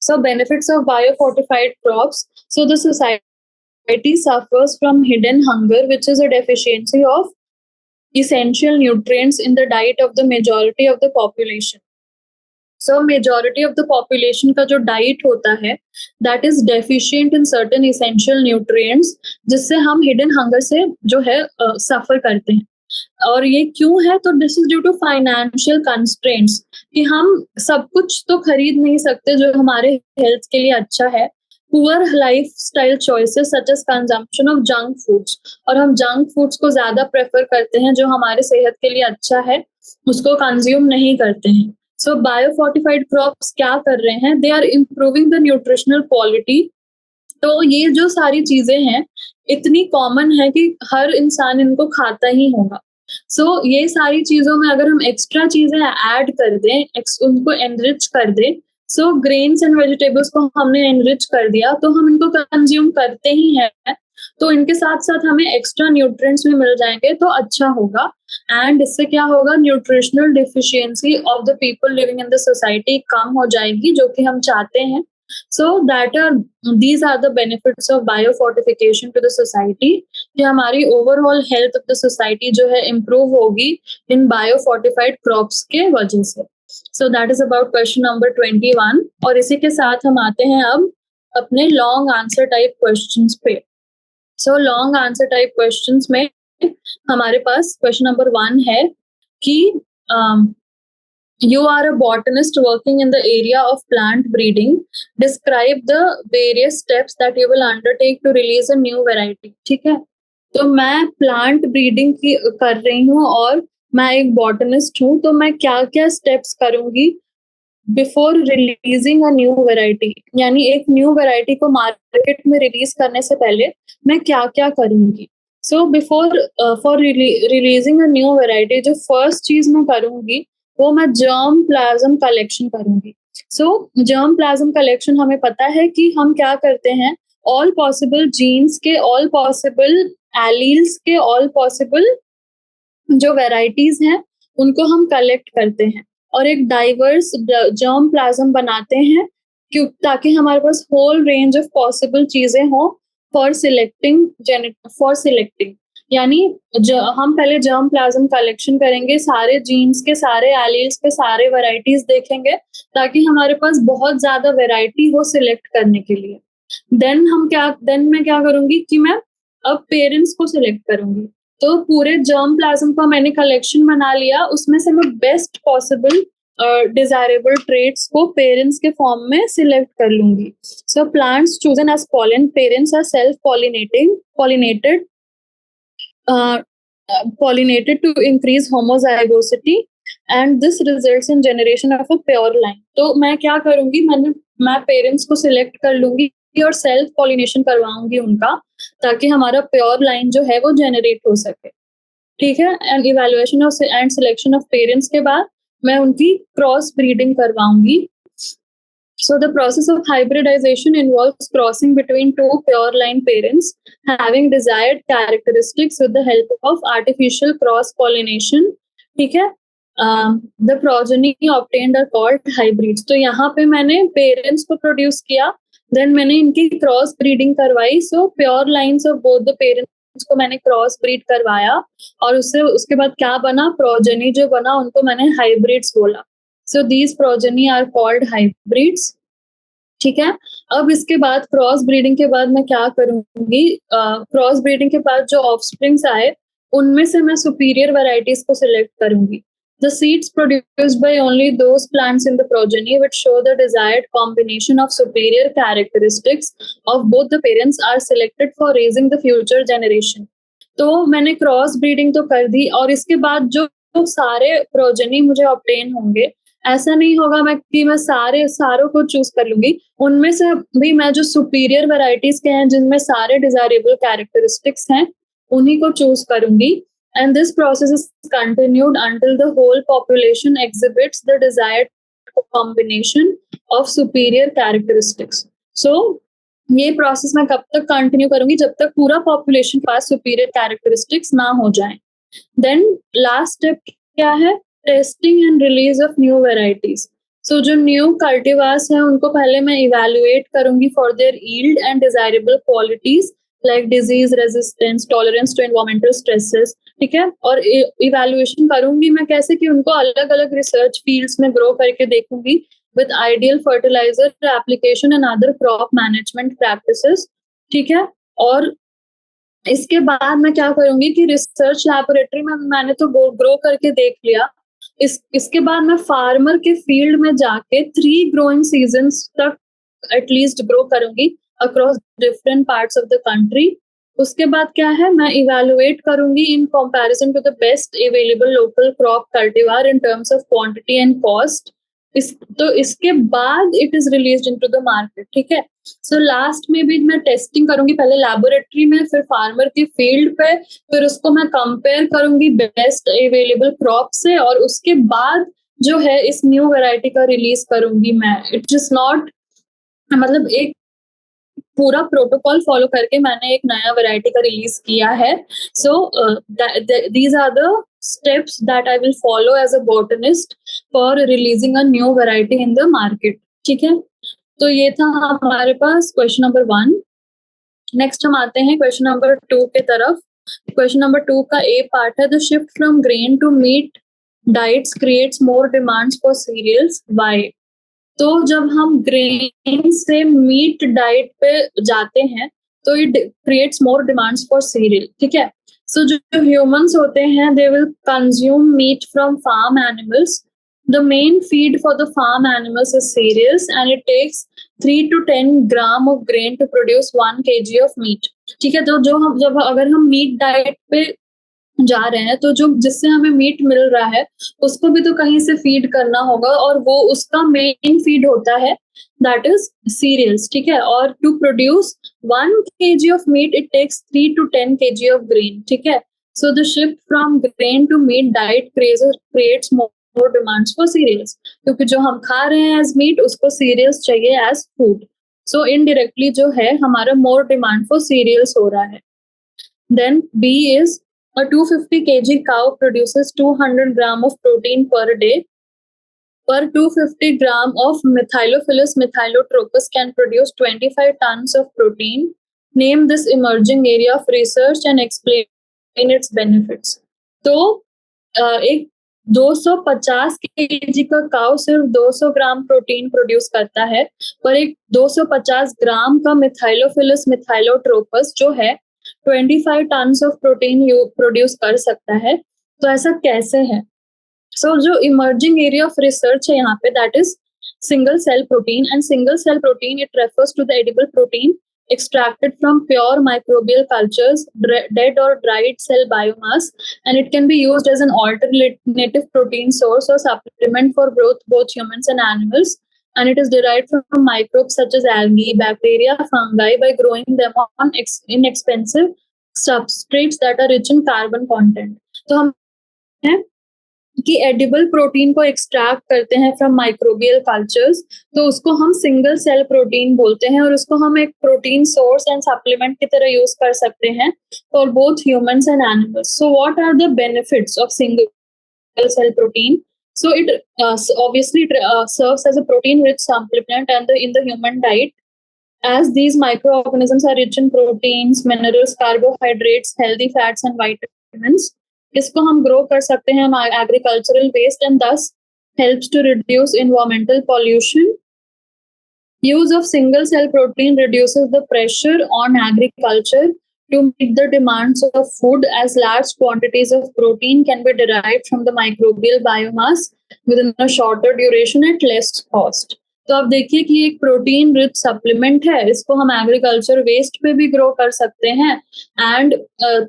So benefits of biofortified crops. So the society suffers from hidden hunger, which is a deficiency of essential nutrients in the diet of the majority of the population. So majority of the population का जो diet होता है that is deficient in certain essential nutrients, जिससे हम hidden hunger से जो है suffer करते हैं. और ये क्यों है, तो this is due to financial constraints, कि हम सब कुछ तो खरीद नहीं सकते जो हमारे हेल्थ के लिए अच्छा है. Poor lifestyle choices such as consumption of junk foods, और हम जंक फूड्स को ज्यादा प्रेफर करते हैं, जो हमारे सेहत के लिए अच्छा है उसको कंज्यूम नहीं करते हैं. सो बायोफोर्टिफाइड क्रॉप्स क्या कर रहे हैं, they are improving the nutritional quality. तो ये जो सारी चीजें हैं इतनी कॉमन है कि हर इंसान इनको खाता ही होगा. सो ये सारी चीजों में अगर हम एक्स्ट्रा चीजें ऐड कर दें, उनको एनरिच कर दें, सो ग्रेन्स एंड वेजिटेबल्स को हमने एनरिच कर दिया तो हम इनको कंज्यूम करते ही हैं, तो इनके साथ साथ हमें एक्स्ट्रा न्यूट्रिएंट्स भी मिल जाएंगे तो अच्छा होगा. एंड इससे क्या होगा, nutritional deficiency of the people living in the society कम हो जाएगी, जो कि हम चाहते हैं. So these are the benefits of biofortification to the society, कि हमारी overall health of the society जो है improve होगी in biofortified crops के वजह से. So that is about question number 21. और इसी के साथ हम आते हैं अब अपने लॉन्ग आंसर टाइप क्वेश्चंस पे। So long answer type questions में हमारे पास क्वेश्चन नंबर 1 है कि you are a botanist working in the area of plant breeding. Describe the various steps that you will undertake to release a new variety. ठीक है, तो मैं plant breeding की कर रही हूँ और मैं एक बॉटनिस्ट हूँ, तो मैं क्या क्या स्टेप्स करूंगी before releasing a new variety, यानी एक न्यू वेराइटी को मार्केट में रिलीज करने से पहले मैं क्या क्या करूंगी। So before for releasing a new variety, जो फर्स्ट चीज मैं करूंगी वो मैं जर्म प्लाज्म कलेक्शन करूंगी। सो जर्म प्लाज्म कलेक्शन, हमें पता है कि हम क्या करते हैं, ऑल पॉसिबल जीन्स के, ऑल पॉसिबल एलील्स के, ऑल पॉसिबल जो वेराइटीज हैं उनको हम कलेक्ट करते हैं और एक डाइवर्स जर्म प्लाज्म बनाते हैं, क्यों, ताकि हमारे पास होल रेंज ऑफ पॉसिबल चीजें हो फॉर सिलेक्टिंग। यानी हम पहले जर्म प्लाज्म कलेक्शन करेंगे, सारे जीन्स के, सारे एलील्स के, सारे वैरायटीज देखेंगे, ताकि हमारे पास बहुत ज्यादा वैरायटी हो सिलेक्ट करने के लिए। देन मैं क्या करूंगी कि मैं अब पेरेंट्स को सिलेक्ट करूंगी। तो पूरे जर्म प्लाज्म का मैंने कलेक्शन बना लिया, उसमें से मैं बेस्ट पॉसिबल डिजायरेबल ट्रेट्स को पेरेंट्स के फॉर्म में सिलेक्ट कर लूंगी। So plants chosen as pollen parents are self pollinated to increase homozygosity and this results in generation of a pure line. तो मैं क्या करूंगी, मैं पेरेंट्स को सिलेक्ट कर लूंगी और सेल्फ पॉलिनेशन करवाऊंगी उनका, ताकि हमारा प्योर लाइन जो है वो जनरेट हो सके। ठीक है, and evaluation of and selection of parents के बाद मैं उनकी क्रॉस ब्रीडिंग करवाऊंगी। So the process of hybridization involves crossing between two pure line parents having desired characteristics with the help of artificial cross pollination. ठीक है, the progeny obtained are called hybrids. तो यहाँ पे मैंने पेरेंट्स को produce किया, then मैंने इनकी क्रॉस ब्रीडिंग करवाई। So pure lines of both the parents को मैंने क्रॉस ब्रीड करवाया और उसके बाद क्या बना, प्रोजेनी जो बना उनको मैंने हाइब्रिड्स बोला। So these progeny are called hybrids. ठीक है, अब इसके बाद क्रॉस ब्रीडिंग के बाद मैं क्या करूंगी, क्रॉस ब्रीडिंग के बाद जो ऑफस्प्रिंग्स आए उनमें से मैं सुपीरियर वैरायटीज को सिलेक्ट करूंगी। The seeds produced by only those plants in the progeny which show the desired combination of superior characteristics of both the parents are selected for raising the future generation. तो मैंने cross breeding तो कर दी और इसके बाद जो सारे progeny मुझे ऑब्टेन होंगे, ऐसा नहीं होगा मैं सारों को चूज कर लूंगी, उनमें से भी मैं जो सुपीरियर वैरायटीज के हैं जिनमें सारे डिजायरेबल कैरेक्टरिस्टिक्स हैं उन्हीं को चूज करूंगी। And this process is continued until the whole population exhibits the desired combination of superior characteristics. So ये प्रोसेस मैं कब तक कंटिन्यू करूंगी, जब तक पूरा पॉपुलेशन के पास सुपीरियर कैरेक्टरिस्टिक्स ना हो जाए। देन लास्ट स्टेप क्या है, testing and release of new varieties. So जो न्यू कल्टिवार्स हैं उनको पहले मैं इवैल्यूएट करूंगी for their yield and desirable qualities like disease resistance, tolerance to environmental stresses. ठीक है, और इवैल्यूएशन करूंगी मैं कैसे, कि उनको अलग अलग रिसर्च फील्ड्स में ग्रो करके देखूंगी with ideal fertilizer application and other crop management practices. ठीक है, और इसके बाद मैं क्या करूंगी कि रिसर्च लैबोरेटरी में मैंने तो ग्रो करके देख लिया, इसके बाद मैं फार्मर के फील्ड में जाके 3 ग्रोइंग सीजन्स तक एटलीस्ट ग्रो करूंगी across different parts of the country. उसके बाद क्या है, मैं इवैल्यूएट करूंगी in comparison to the best available local crop cultivar in terms of quantity and cost. तो इसके बाद it is released into the market. ठीक है, सो लास्ट में भी मैं टेस्टिंग करूंगी, पहले लैबोरेटरी में, फिर फार्मर की फील्ड पे, फिर उसको मैं कंपेयर करूंगी बेस्ट अवेलेबल क्रॉप से, और उसके बाद जो है इस न्यू वैरायटी का रिलीज करूंगी मैं। इट इज नॉट, मतलब एक पूरा प्रोटोकॉल फॉलो करके मैंने एक नया वैरायटी का रिलीज किया है। So these are the steps that I will follow as a botanist for releasing a new variety in the market. ठीक है, तो ये था हमारे पास क्वेश्चन नंबर 1। नेक्स्ट हम आते हैं क्वेश्चन नंबर 2 के तरफ। क्वेश्चन नंबर 2 का ए पार्ट है, the shift from grain to meat diets creates more demands for cereals, why? तो जब हम ग्रेन से मीट डाइट पे जाते हैं तो it creates more demands for cereal, ठीक है। सो जो ह्यूमंस होते हैं they will consume meat from farm animals. The main feed for the farm animals is cereals and it takes 3 to 10 gram of grain to produce 1 kg of meat. ठीक है, तो जो हम जब अगर हम मीट डाइट पे जा रहे हैं तो जो जिससे हमें मीट मिल रहा है उसको भी तो कहीं से फीड करना होगा और वो उसका मेन फीड होता है दैट इज सीरियल्स, ठीक है। और to produce 1 kg of meat it takes 3 to 10 kg of grain, ठीक है। So the shift from grain to meat diet creates more demands for cereals, क्योंकि जो हम खा रहे हैं एज मीट उसको सीरियल्स चाहिए एज फूड। सो इनडायरेक्टली जो है हमारा मोर डिमांड फॉर सीरियल्स हो रहा है। Then B is a 250 kg cow produces 200 gram of protein per day. Per 250 gram of Methylophilus methylotropus can produce 25 tons of protein. Name this emerging area of research and explain its benefits. तो एक 250 kg का cow सिर्फ 200 gram protein produce करता है, पर एक 250 ग्राम का मिथाइलोफिलस मिथाइलोट्रोपस जो है 25 टन्स ऑफ प्रोटीन प्रोड्यूस कर सकता है। तो ऐसा कैसे है? सो जो इमर्जिंग एरिया ऑफ रिसर्च है यहाँ पे that is single cell protein, and single cell protein it refers to the edible protein extracted from pure microbial cultures, dead or dried cell biomass, and it can be used as an alternative protein source or supplement for growth both humans and animals. And it is derived from microbes such as algae, bacteria, fungi by growing them on inexpensive substrates that are rich in carbon content. तो हम हैं कि edible protein को extract करते हैं from microbial cultures, तो उसको हम सिंगल सेल प्रोटीन बोलते हैं और उसको हम एक प्रोटीन सोर्स एंड सप्लीमेंट की तरह यूज कर सकते हैं for both humans and animals. So what are the benefits of single cell protein? So it obviously serves as a protein-rich supplement and in the human diet, as these microorganisms are rich in proteins, minerals, carbohydrates, healthy fats, and vitamins. इसको हम grow कर सकते हैं agricultural waste and thus helps to reduce environmental pollution. Use of single cell protein reduces the pressure on agriculture to meet the demands of food, as large quantities of protein can be derived from the microbial biomass within a shorter duration at less cost. तो आप देखिए कि एक protein rich supplement है, इसको हम agriculture waste पे भी ग्रो कर सकते हैं एंड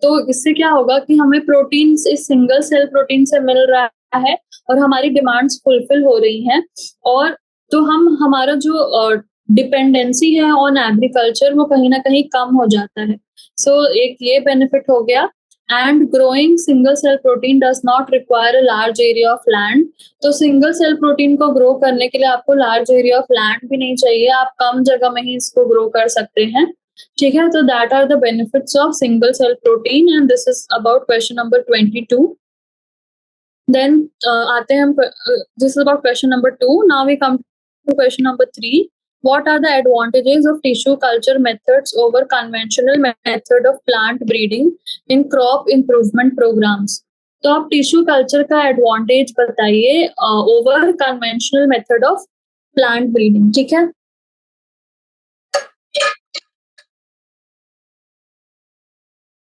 तो इससे क्या होगा कि हमें प्रोटीन इस सिंगल सेल प्रोटीन से मिल रहा है और हमारी डिमांड्स फुलफिल हो रही हैं, और तो हम हमारा जो डिपेंडेंसी है ऑन एग्रीकल्चर वो कहीं ना कहीं कम हो जाता है। सो एक ये बेनिफिट हो गया। And growing single cell protein does not require a large area of land. तो सिंगल सेल प्रोटीन को ग्रो करने के लिए आपको लार्ज एरिया ऑफ लैंड भी नहीं चाहिए, आप कम जगह में ही इसको ग्रो कर सकते हैं, ठीक है। तो that are the benefits of single cell protein and this is about question number 22. Then आते हैं हम this is about question number 2. Now we come to question number 3. What are the advantages of tissue culture methods over conventional method of plant breeding in crop improvement programs? तो आप tissue culture का advantage बताइए over conventional method of plant breeding, ठीक है।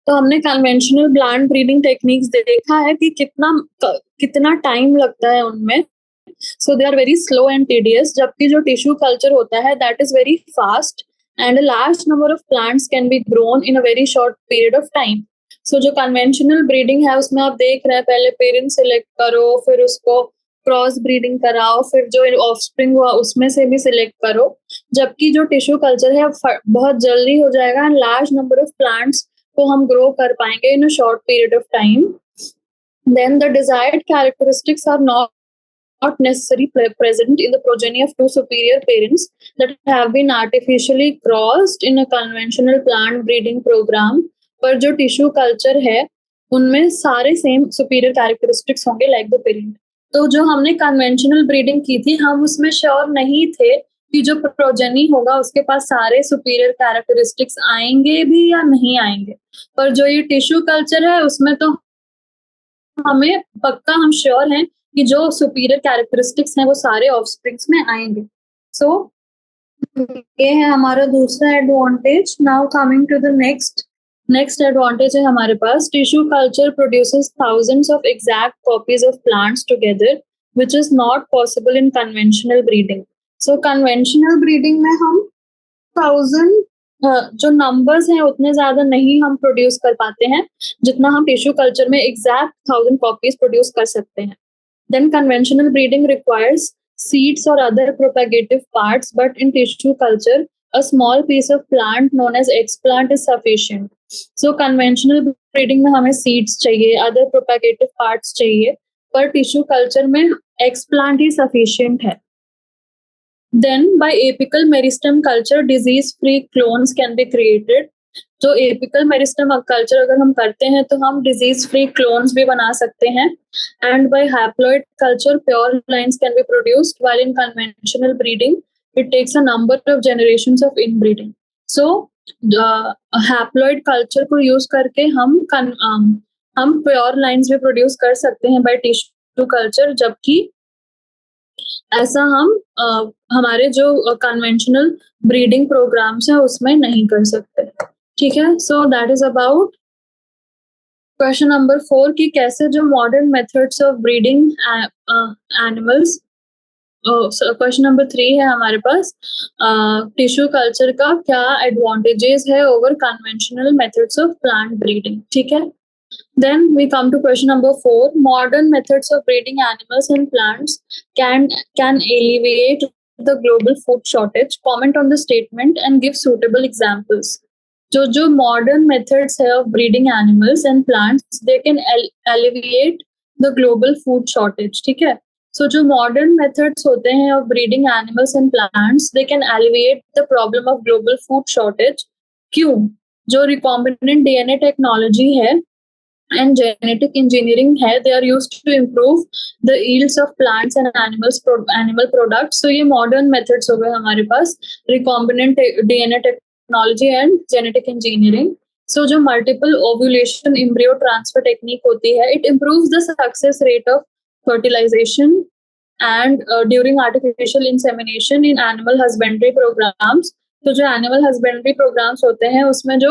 तो हमने conventional plant breeding techniques देखा है कि कितना टाइम लगता है उनमें। So they are very slow and tedious, जबकि जो टिश्यू कल्चर होता है that is very fast and a large number of plants can be grown in a very short period of time. So जो conventional breeding है उसमें आप देख रहे हैं पहले पेरेंट सिलेक्ट करो, फिर उसको क्रॉस ब्रीडिंग कराओ, फिर जो ऑफस्प्रिंग हुआ उसमें से भी सिलेक्ट करो, जबकि जो टिश्यू कल्चर है बहुत जल्दी हो जाएगा and large number of plants को हम ग्रो कर पाएंगे in a short period of time. Then the desired characteristics are not necessarily present in the progeny of two superior parents that have been artificially crossed in a conventional plant breeding program. पर जो tissue culture है उनमें सारे same superior characteristics होंगे like the parent. तो जो हमने conventional breeding की थी हम उसमें श्योर नहीं थे कि जो प्रोजेनी होगा उसके पास सारे सुपीरियर कैरेक्टरिस्टिक्स आएंगे भी या नहीं आएंगे, पर जो ये टिश्यू कल्चर है उसमें तो हमें पक्का हम श्योर हैं कि जो सुपीरियर कैरेक्टरिस्टिक्स हैं वो सारे ऑफस्प्रिंग्स में आएंगे. सो ये है हमारा दूसरा advantage. Now coming to the next advantage है हमारे पास. Tissue culture produces thousands of exact copies of plants together which is not possible in conventional breeding. So conventional breeding में हम 1000 जो नंबर्स हैं उतने ज्यादा नहीं हम प्रोड्यूस कर पाते हैं जितना हम टिश्यू कल्चर में एग्जैक्ट 1000 कॉपीज प्रोड्यूस कर सकते हैं. Then conventional breeding requires seeds or other propagative parts, but in tissue culture a small piece of plant known as explant is sufficient. So conventional breeding में हमें seeds चाहिए, other propagative parts चाहिए, पर tissue culture में explant ही sufficient है. Then by apical meristem culture disease free clones can be created. जो apical meristem culture अगर हम करते हैं तो हम डिजीज फ्री क्लोन्स भी बना सकते हैं. And by haploid culture pure lines can be produced while in conventional breeding it takes a number of generations of inbreeding. So haploid culture को यूज करके हम प्योर लाइन्स भी प्रोड्यूस कर सकते हैं बाय टिश्यू कल्चर, जबकि ऐसा हम हमारे जो कन्वेंशनल ब्रीडिंग प्रोग्राम्स हैं उसमें नहीं कर सकते. ठीक है. So that is about question number 4 कि कैसे जो modern methods of breeding animals. Question number 3 है हमारे पास टिश्यू कल्चर का क्या एडवांटेजेस है over conventional methods of plant breeding. ठीक है. Then we come to question number 4. Modern methods of breeding animals and plants can alleviate the global food shortage. Comment on the statement and give suitable examples. जो modern methods है of breeding animals and plants, they can alleviate the global food shortage. ठीक है. So जो modern methods होते हैं of breeding animals and plants, they can alleviate the problem of global food shortage. क्यों? जो recombinant DNA technology है and genetic engineering है, they are used to improve the yields of plants and animal products. So ये modern methods हो गए हमारे पास, recombinant DNA technology and genetic engineering. So जो multiple ovulation embryo transfer technique होती है, it improves the success rate of fertilization and during artificial insemination in animal husbandry programs. तो जो animal husbandry programmes होते हैं उसमें जो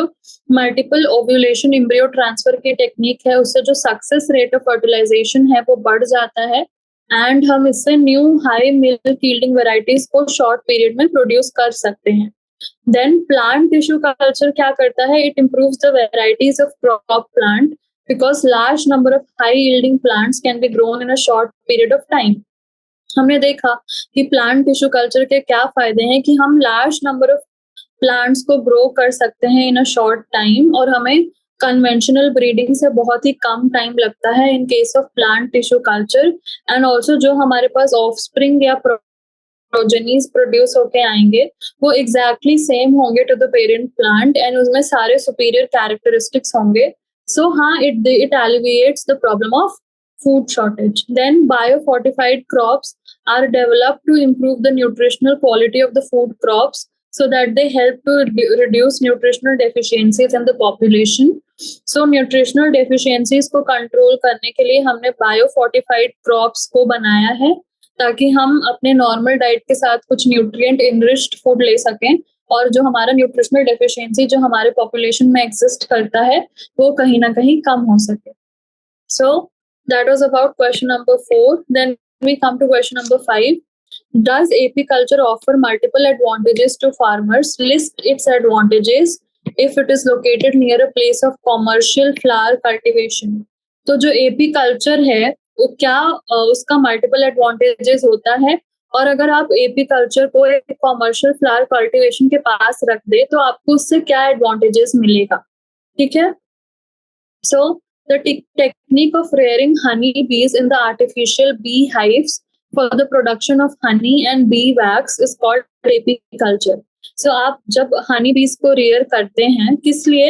मल्टीपल ओव्यूलेशन एम्ब्रियो ट्रांसफर की टेक्निक है उससे जो सक्सेस रेट ऑफ फर्टिलाइजेशन है वो बढ़ जाता है एंड हम इससे new high milk yielding varieties को शॉर्ट पीरियड में प्रोड्यूस कर सकते हैं. देन प्लांट टिश्यू कल्चर क्या करता है? It improves the varieties of crop plant because large number of high yielding plants can be grown in a short period of time. हमने देखा कि प्लांट टिश्यू कल्चर के क्या फायदे हैं कि हम लार्ज नंबर ऑफ प्लांट्स को ग्रो कर सकते हैं इन अ शॉर्ट टाइम और हमें कन्वेंशनल ब्रीडिंग से बहुत ही कम टाइम लगता है in case of plant tissue culture. And also जो हमारे पास ऑफस्प्रिंग या प्रोजेनीज प्रोड्यूस होके आएंगे वो एग्जैक्टली सेम होंगे to the parent plant and उसमें सारे सुपीरियर कैरेक्टरिस्टिक्स होंगे. सो हाँ, it alleviates the problem of food shortage. Then biofortified crops are developed to improve the nutritional quality of the food crops so that they help to reduce nutritional deficiencies in the population. So nutritional deficiencies को control करने के लिए हमने biofortified crops को बनाया है ताकि हम अपने normal diet के साथ कुछ nutrient enriched food ले सकें और जो हमारा न्यूट्रिशनल डेफिशिएंसी जो हमारे पॉपुलेशन में एग्जिस्ट करता है वो कहीं ना कहीं कम हो सके. So that was about question number 4. Then we come to question number 5. Does apiculture offer multiple advantages to farmers? List its advantages if it is located near a place of commercial flower cultivation. तो जो apiculture है वो क्या उसका multiple advantages होता है और अगर आप apiculture को एक commercial flower cultivation के पास रख दे तो आपको उससे क्या advantages मिलेगा. ठीक है. So the technique of rearing honey bees in the artificial bee hives for the production of honey and bee wax is called apiculture. So आप जब honey bees को rear करते हैं किस लिए?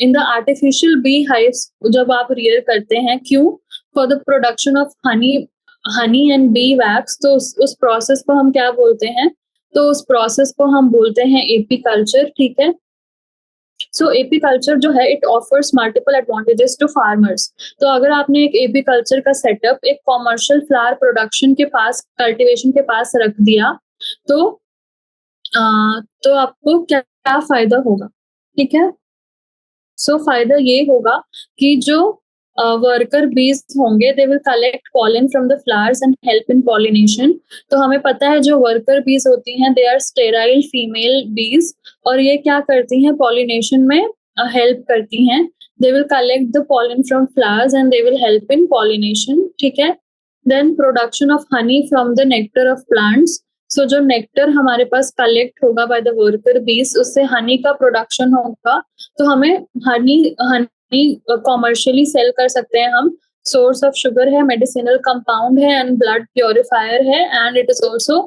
In the artificial bee hives जब आप rear करते हैं क्यों? For the production of honey and bee wax. तो उस process को हम क्या बोलते हैं? तो उस process को हम बोलते हैं apiculture. ठीक है. सो एपीकल्चर जो है it offers multiple advantages to farmers. तो अगर आपने एक एपीकल्चर का सेटअप एक कॉमर्शियल फ्लावर प्रोडक्शन के पास कल्टीवेशन के पास रख दिया तो तो आपको क्या क्या फायदा होगा, ठीक है? सो फायदा ये होगा कि जो वर्कर बीज होंगे दे will collect pollen from the flowers and help in pollination. तो हमें पता है जो वर्कर बीज होती हैं दे आर स्टेराइल फीमेल बीज, और ये क्या करती हैं पॉलिनेशन में हेल्प करती हैं। They will collect the pollen from flowers and they will help in pollination, ठीक है? Then production of honey from the nectar of plants. So जो नेक्टर हमारे पास कलेक्ट होगा बाय द वर्कर बीज, उससे हनी का प्रोडक्शन होगा। तो हमें हनी हनी कॉमर्शियली सेल कर सकते हैं हम। सोर्स ऑफ शुगर है, मेडिसिनल कंपाउंड है एंड ब्लड प्योरीफायर है, and it is also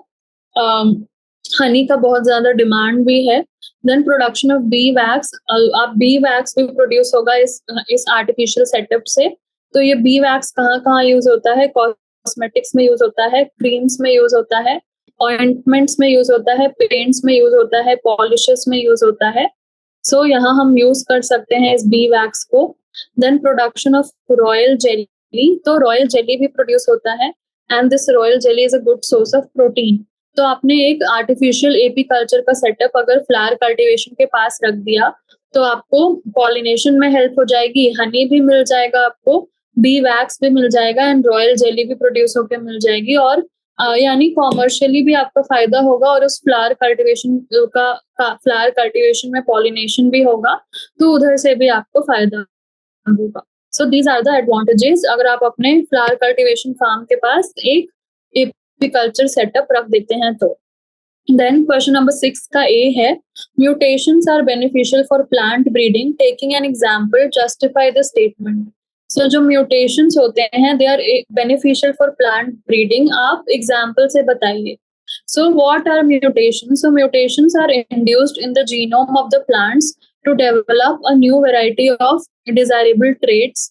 honey का बहुत ज्यादा डिमांड भी है। Then production of bee wax, अब बी वैक्स भी प्रोड्यूस होगा इस आर्टिफिशियल सेटअप से। तो ये बी वैक्स कहाँ कहाँ यूज होता है? कॉस्मेटिक्स में यूज होता है, क्रीम्स में यूज होता है, ऑइंटमेंट्स में यूज होता है, पेंट्स में यूज होता है, पॉलिशेस में यूज होता है। सो यहाँ हम यूज कर सकते हैं इस बी वैक्स को। Then production of royal jelly, तो रॉयल जेली भी प्रोड्यूस होता है, and this royal jelly is a good source of protein. तो आपने एक आर्टिफिशियल एपी कल्चर का सेटअप अगर फ्लावर कल्टीवेशन के पास रख दिया तो आपको पॉलिनेशन में हेल्प हो जाएगी, हनी भी मिल जाएगा आपको, बी वैक्स भी मिल जाएगा, एंड रॉयल जेली भी प्रोड्यूस होकर मिल जाएगी, और यानी कॉमर्शियली भी आपका फायदा होगा, और उस फ्लावर कल्टीवेशन फ्लावर कल्टीवेशन में पॉलिनेशन भी होगा, तो उधर से भी आपको फायदा होगा। So these are the advantages अगर आप अपने फ्लावर कल्टीवेशन फार्म के पास एक एपीकल्चर सेटअप रख देते हैं तो। देन क्वेश्चन नंबर 6 का ए है, mutations are beneficial for plant breeding, taking an example, justify the statement. So जो म्यूटेशंस होते हैं they are beneficial for plant breeding, आप एग्जांपल से बताइए। So what are mutations? So mutations are induced in the genome of the plants to develop a new variety of desirable traits,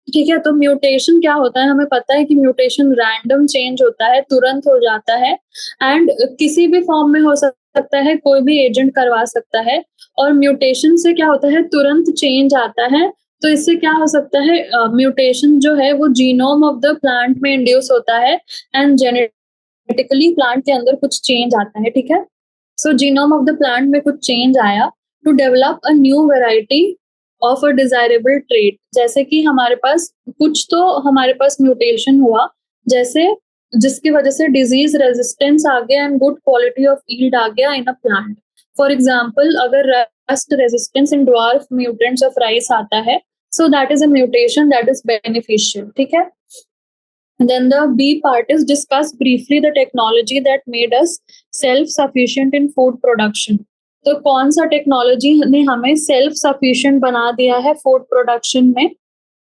ठीक है? तो mutation क्या होता है? हमें पता है कि म्यूटेशन रैंडम चेंज होता है, तुरंत हो जाता है, एंड किसी भी फॉर्म में हो सकता है, कोई भी एजेंट करवा सकता है। और म्यूटेशन से क्या होता है? तुरंत चेंज आता है। तो इससे क्या हो सकता है? म्यूटेशन जो है वो जीनोम ऑफ द प्लांट में इंड्यूस होता है, एंड जेनेटिकली प्लांट के अंदर कुछ चेंज आता है, ठीक है? So genome of the plant में कुछ चेंज आया to develop a new variety of a desirable trait. जैसे कि हमारे पास हमारे पास म्यूटेशन हुआ, जैसे जिसकी वजह से डिजीज रेजिस्टेंस आ गया and good quality of yield आ गया in a plant. For example अगर rust resistance in dwarf mutants of rice आता है, so that is a mutation that is beneficial, ठीक है? Then the B part is discuss briefly the technology that made us self-sufficient in food production. तो कौन सा technology ने हमें self sufficient बना दिया है फूड प्रोडक्शन में?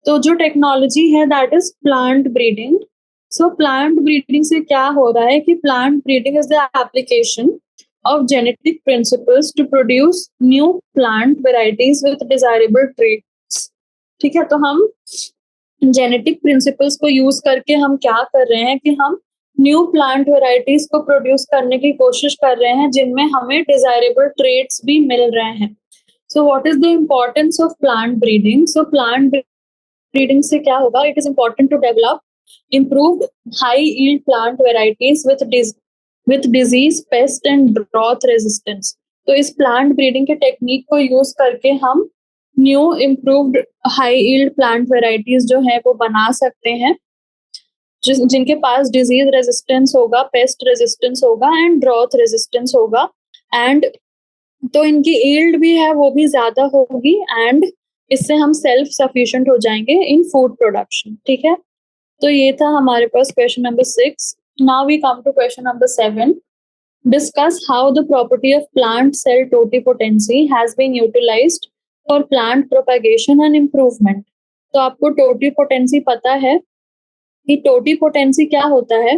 तो जो टेक्नोलॉजी है that is plant breeding. So plant breeding से क्या हो रहा है कि plant breeding is the application of genetic principles to produce new plant varieties with desirable traits, ठीक है? तो हम जेनेटिक प्रिंसिपल्स को यूज करके हम क्या कर रहे हैं कि हम न्यू प्लांट वेराइटीज को प्रोड्यूस करने की कोशिश कर रहे हैं जिनमें हमें डिजायरेबल ट्रेट्स भी मिल रहे हैं। So what is the importance of plant breeding? So plant breeding से क्या होगा? It is important to develop improved high yield plant varieties with disease, pest and drought resistance। तो इस प्लांट ब्रीडिंग के टेक्निक को यूज करके हम new improved high yield plant varieties जो है वो बना सकते हैं, जिनके पास डिजीज रेजिस्टेंस होगा, पेस्ट रेजिस्टेंस होगा एंड ड्रॉथ रेजिस्टेंस होगा, एंड तो इनकी यील्ड भी है वो भी ज्यादा होगी, एंड इससे हम सेल्फ सफिशिएंट हो जाएंगे इन फूड प्रोडक्शन, ठीक है? तो ये था हमारे पास question number 6। Now we come to question number 7। Discuss how the property of plant cell totipotency has been utilized for plant propagation and improvement. तो आपको टोटिपोटेंसी पता है कि टोटिपोटेंसी क्या होता है?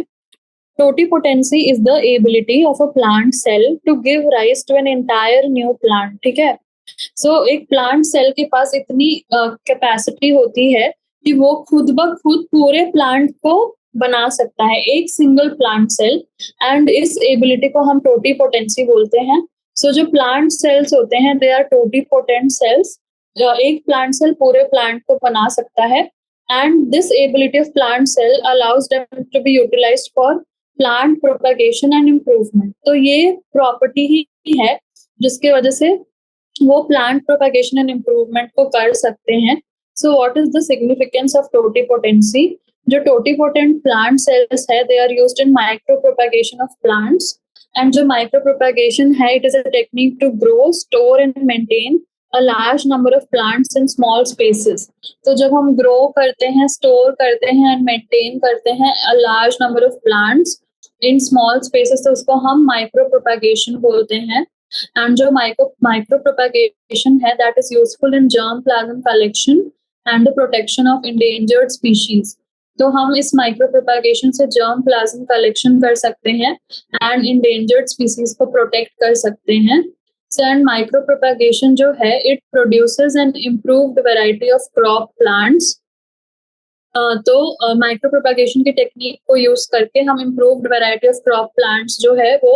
Totipotency is the ability of a plant cell to give rise to an entire new plant, ठीक है? सो एक प्लांट सेल के पास इतनी कैपेसिटी होती है कि वो खुद ब खुद पूरे प्लांट को बना सकता है, एक सिंगल प्लांट सेल, एंड इस एबिलिटी को हम टोटिपोटेंसी बोलते हैं। सो जो प्लांट सेल्स होते हैं दे आर टोटिपोटेंट सेल्स। एक प्लांट सेल पूरे प्लांट को बना सकता है, and this ability of plant cell allows them to be utilized for plant propagation and improvement. तो ये प्रॉपर्टी ही है जिसके वजह से वो प्लांट प्रोपेगेशन एंड इम्प्रूवमेंट को कर सकते हैं। So what is the significance of totipotency? जो टोटिपोटेंट प्लांट सेल्स है they are used in micro propagation of plants, and जो माइक्रो प्रोपेगेशन है it is a technique to grow, store and maintain a large number of plants in small spaces. तो जब हम grow करते हैं, store करते हैं एंड मेंटेन करते हैं a large number of plants in small spaces, तो उसको हम माइक्रो प्रोपेगेशन बोलते हैं। एंड जो माइक्रो प्रोपेगेशन है that is useful in germ plasm collection and the protection of endangered species. तो हम इस माइक्रो प्रोपेगेशन से जर्म प्लाज्म कलेक्शन कर सकते हैं एंड इंडेंजर्ड स्पीशीज को प्रोटेक्ट कर सकते हैं। एंड माइक्रो प्रोपेगेशन जो है it produces N improved variety of crop plants. तो माइक्रो प्रोपेगेशन की टेक्निक को यूज करके हम improved variety of crop plants जो है वो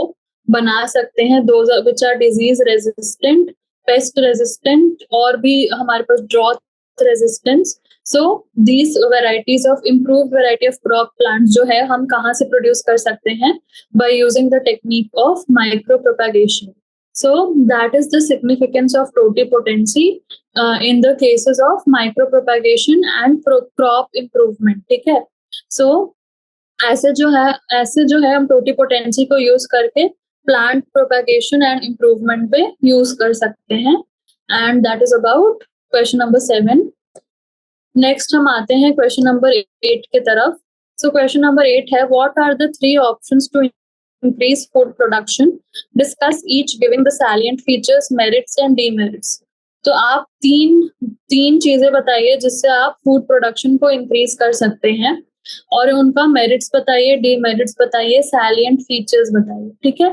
बना सकते हैं, those which are disease resistant, pest resistant और भी हमारे पास drought resistance. So these varieties of improved variety of crop plants जो है हम कहाँ से प्रोड्यूस कर सकते हैं? By using the technique of micro propagation. So that is the significance of totipotency in the cases of micropropagation and crop improvement. ठीक है? So ऐसे जो है हम totipotency को use करके plant propagation and improvement पे use कर सकते हैं, and that is about question number 7. Next हम आते हैं question number 8 की तरफ. So question number 8 है what are the 3 options to increase food production? Discuss each giving the salient features, merits and demerits. तो आप तीन चीजें बताइए जिससे आप फूड प्रोडक्शन को इंक्रीज कर सकते हैं, और उनका मेरिट्स बताइए, डीमेरिट्स बताइए, सैलिएंट फीचर्स बताइए। ठीक है,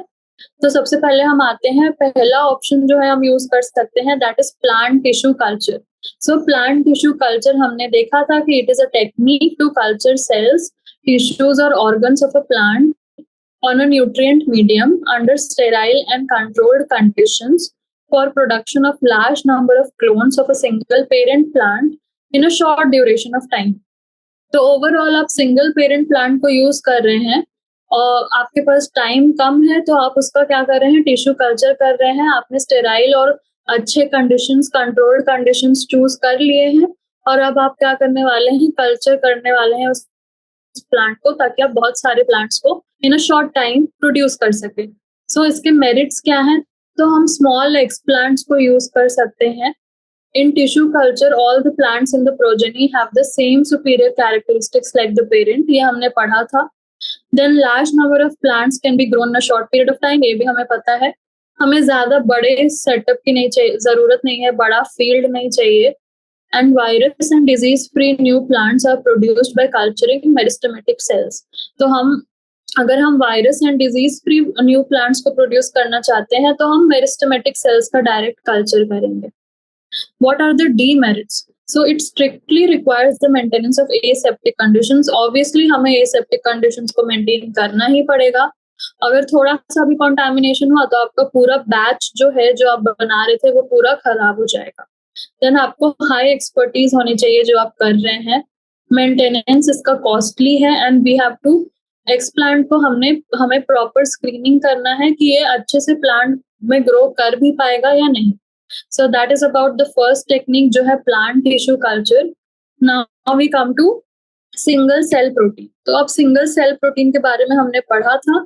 तो सबसे पहले हम आते हैं, पहला ऑप्शन जो है हम यूज कर सकते हैं that is plant tissue culture. So plant tissue culture हमने देखा था कि it is a technique to culture cells, tissues और organs of a plant on a nutrient medium under sterile and controlled conditions for production of large number of clones of a single parent plant in a short duration of time. तो overall आप single parent plant को use कर रहे हैं और आपके पास time कम है, तो आप उसका क्या कर रहे हैं? टिश्यू कल्चर कर रहे हैं। आपने स्टेराइल और अच्छे कंडीशंस, कंट्रोल्ड कंडीशंस चूज कर लिए हैं, और अब आप क्या करने वाले हैं? कल्चर करने वाले हैं उस प्लांट को, ताकि आप बहुत सारे प्लांट्स को इन अ शॉर्ट टाइम प्रोड्यूस कर सके। सो इसके मेरिट्स क्या हैं? तो हम स्मॉल एक्सप्लांट्स को यूज कर सकते हैं। In tissue culture all the plants in the progeny have the same superior characteristics like the parent, ये हमने पढ़ा था। Then large number of plants can be grown in a short period of time, ये भी हमें पता है। हमें ज्यादा बड़े सेटअप की नहीं चाहिए, जरूरत नहीं है, बड़ा फील्ड नहीं चाहिए। And virus and disease-free new plants are produced by culturing meristematic cells. तो अगर हम virus and disease free new plants को प्रोड्यूस करना चाहते हैं तो हम मेरिस्टेमेटिक सेल्स का डायरेक्ट कल्चर करेंगे। What are the demerits? So it strictly requires the maintenance of aseptic conditions. Obviously हमें aseptic conditions को maintain करना ही पड़ेगा। अगर थोड़ा सा भी contamination हुआ तो आपका पूरा बैच जो है, जो आप बना रहे थे, वो पूरा खराब हो जाएगा। देन आपको हाई एक्सपर्टीज होनी चाहिए जो आप कर रहे हैं। मेंटेनेंस इसका कॉस्टली है, and we have to explant को हमें प्रॉपर स्क्रीनिंग करना है कि ये अच्छे से प्लांट में ग्रो कर भी पाएगा या नहीं। So that is about the first technique जो है plant tissue culture. Now we come to single cell protein. तो अब सिंगल सेल प्रोटीन के बारे में हमने पढ़ा था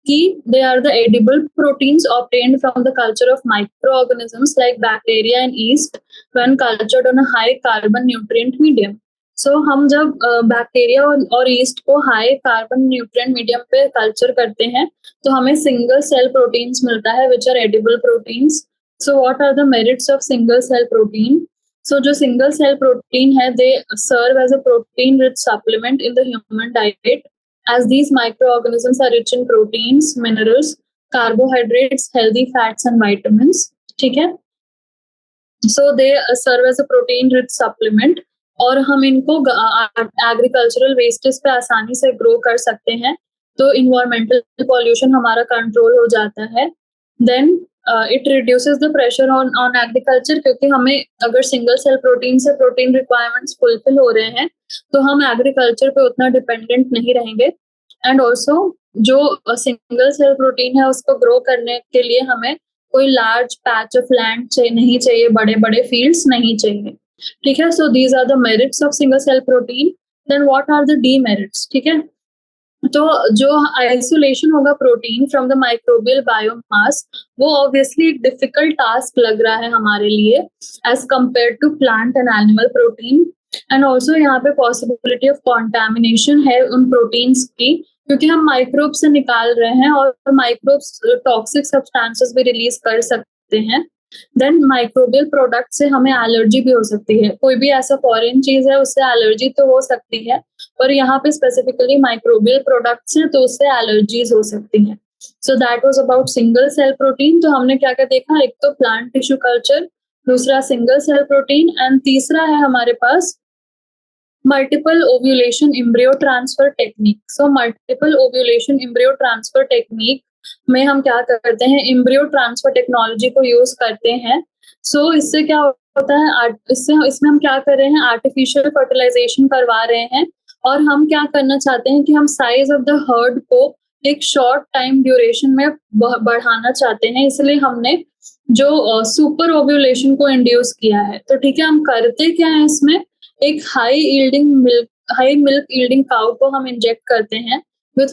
कि they are the edible proteins obtained from the culture of microorganisms like bacteria and yeast when cultured on a high carbon nutrient medium. So हम जब बैक्टीरिया और यीस्ट को हाई कार्बन न्यूट्रिएंट मीडियम पे culture करते हैं तो हमें single cell proteins मिलता है which are edible proteins. So what are the merits of single cell protein? So जो सिंगल सेल प्रोटीन है they serve as a protein rich supplement in the human diet as these microorganisms are rich in proteins, minerals, carbohydrates, healthy fats and vitamins. ठीक है, so they serve as a protein rich supplement और हम इनको agricultural wastage पे आसानी से grow कर सकते हैं, तो इन्वायरमेंटल पॉल्यूशन हमारा कंट्रोल हो जाता है। Then it reduces the pressure on agriculture, क्योंकि हमें अगर सिंगल सेल प्रोटीन से प्रोटीन रिक्वायरमेंट्स फुलफिल हो रहे हैं तो हम एग्रीकल्चर पे उतना डिपेंडेंट नहीं रहेंगे। एंड ऑल्सो जो सिंगल सेल प्रोटीन है उसको ग्रो करने के लिए हमें कोई लार्ज पैच ऑफ लैंड नहीं चाहिए, बड़े-बड़े फील्ड्स नहीं चाहिए, ठीक है। So these are the merits of single cell protein. Then what are the demerits, ठीक है। तो जो आइसोलेशन होगा protein from the microbial biomass, वो ऑब्वियसली एक डिफिकल्ट टास्क लग रहा है हमारे लिए as compare to plant and animal protein. And also यहाँ पे पॉसिबिलिटी ऑफ कॉन्टेमिनेशन है उन प्रोटीन्स की, क्योंकि हम माइक्रोब से निकाल रहे हैं और माइक्रोब्स टॉक्सिक सब्सटेंसेस भी रिलीज कर सकते हैं। देन माइक्रोबियल प्रोडक्ट से हमें एलर्जी भी हो सकती है, कोई भी ऐसा फॉरेन चीज है उससे एलर्जी तो हो सकती है, पर यहाँ पे स्पेसिफिकली माइक्रोबियल प्रोडक्ट्स हैं तो उससे एलर्जीज हो सकती हैं। So that was about single cell protein. तो हमने क्या क्या देखा, एक तो प्लांट टिश्यू कल्चर, दूसरा सिंगल सेल प्रोटीन, एंड तीसरा है हमारे पास multiple ovulation embryo transfer technique. So multiple ovulation embryo transfer technique में हम क्या करते हैं, एम्ब्रियो ट्रांसफर टेक्नोलॉजी को यूज करते हैं। सो इससे क्या होता है, इसमें हम क्या कर रहे हैं, आर्टिफिशियल फर्टिलाइजेशन करवा रहे हैं, और हम क्या करना चाहते हैं कि हम साइज ऑफ द हर्ड को एक शॉर्ट टाइम ड्यूरेशन में बढ़ाना चाहते हैं, इसलिए हमने जो सुपर ओव्यूलेशन को इंड्यूस किया है। तो ठीक है, हम करते क्या है इसमें, एक हाई मिल्क यील्डिंग काउ को हम इंजेक्ट करते हैं विथ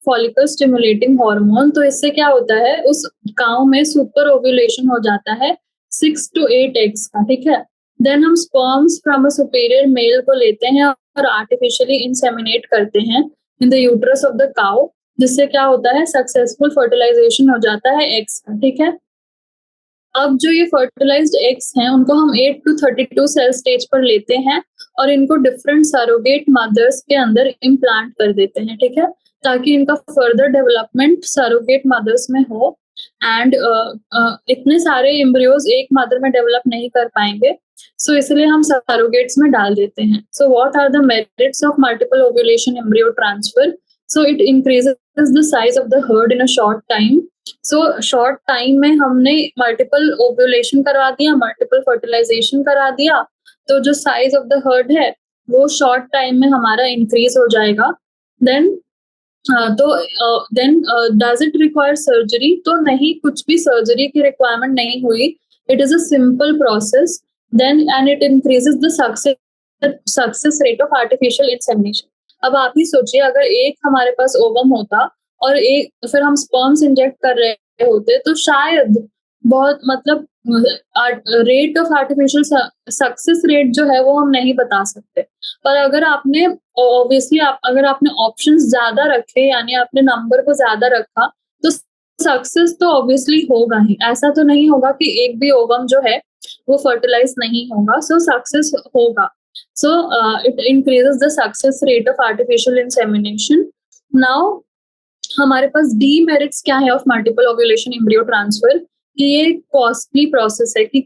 फॉलिकल स्टिमुलेटिंग हार्मोन। तो इससे क्या होता है, उस काउ में सुपर ओव्यूलेशन हो जाता है 6 to 8 एग्स का, ठीक है। देन हम sperms from a superior male को लेते हैं और आर्टिफिशियली इंसेमिनेट करते हैं in the uterus of the cow, जिससे क्या होता है, सक्सेसफुल फर्टिलाइजेशन हो जाता है एग्स का, ठीक है। अब जो ये फर्टिलाइज्ड एग्स हैं उनको हम 8 to 32 सेल स्टेज पर लेते हैं और इनको डिफरेंट सरोगेट मदर्स के अंदर इम्प्लांट कर देते हैं, ठीक है, ताकि इनका फर्दर डेवलपमेंट सरोगेट मदर्स में हो। एंड इतने सारे एम्ब्रियोज एक मदर में डेवलप नहीं कर पाएंगे, सो इसलिए हम सरोगेट्स में डाल देते हैं। So what are the merits of multiple ovulation embryo transfer? So it increases the size of the herd in a short time. So short time में हमने मल्टीपल ओव्यूलेशन करवा दिया, मल्टीपल फर्टिलाइजेशन करा दिया, तो जो साइज ऑफ द हर्ड है वो शॉर्ट टाइम में हमारा इंक्रीज हो जाएगा। Then does it require surgery? तो नहीं, कुछ भी सर्जरी की रिक्वायरमेंट नहीं हुई, it is a simple process. Then and it increases the success rate of artificial insemination. अब आप ही सोचिए, अगर एक हमारे पास ओवम होता और एक फिर हम स्पर्म्स इंजेक्ट कर रहे होते, तो शायद बहुत मतलब rate of artificial success rate जो है वो हम नहीं बता सकते। पर अगर आपने ऑब्वियसली अगर आपने ऑप्शंस ज्यादा रखे, यानी आपने नंबर को ज्यादा रखा, तो सक्सेस तो ऑब्वियसली होगा ही। ऐसा तो नहीं होगा कि एक भी ओवम जो है वो फर्टिलाइज नहीं होगा, सो सक्सेस होगा। सो it increases the success rate of artificial insemination. Now हमारे पास डीमेरिट्स क्या है of multiple ovulation embryo transfer, कि ये कॉस्टली प्रोसेस है, कि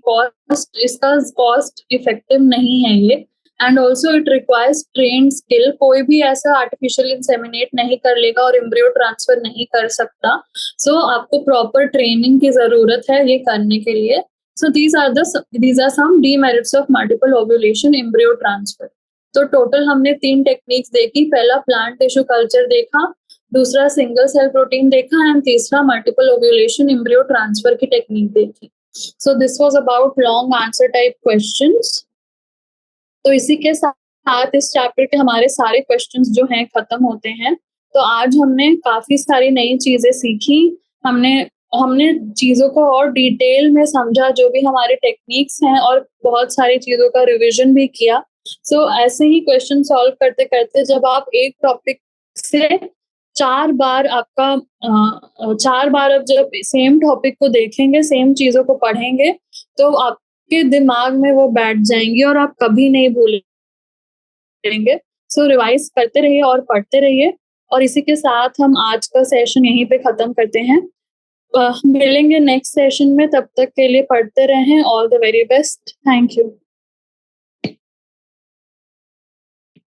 इसका कॉस्ट इफेक्टिव नहीं है ये, and also it requires trained skill. कोई भी ऐसा आर्टिफिशियल इंसेमिनेट नहीं कर लेगा और एम्ब्रियो ट्रांसफर नहीं कर सकता। सो आपको प्रॉपर ट्रेनिंग की जरूरत है ये करने के लिए। सो these are some demerits of multiple ovulation embryo transfer. तो टोटल हमने 3 टेक्निक्स देखी। पहला प्लांट टिश्यू कल्चर देखा, दूसरा सिंगल सेल प्रोटीन देखा, एंड तीसरा मल्टीपल ओव्यूलेशन एम्ब्रियो ट्रांसफर की टेक्निक देखी। So this was about long answer type questions. तो इसी के साथ इस चैप्टर के हमारे सारे क्वेश्चंस जो हैं खत्म होते हैं। तो आज हमने काफी सारी नई चीजें सीखी, हमने चीजों को और डिटेल में समझा, जो भी हमारे टेक्निक्स हैं, और बहुत सारी चीजों का रिवीजन भी किया। सो ऐसे ही क्वेश्चन सॉल्व करते करते जब आप एक टॉपिक से 4 बार अब जब सेम टॉपिक को देखेंगे, सेम चीजों को पढ़ेंगे, तो आपके दिमाग में वो बैठ जाएंगी और आप कभी नहीं भूलेंगे। सो रिवाइज करते रहिए और पढ़ते रहिए। और इसी के साथ हम आज का सेशन यहीं पे खत्म करते हैं। मिलेंगे नेक्स्ट सेशन में, तब तक के लिए पढ़ते रहें। All the very best, thank you.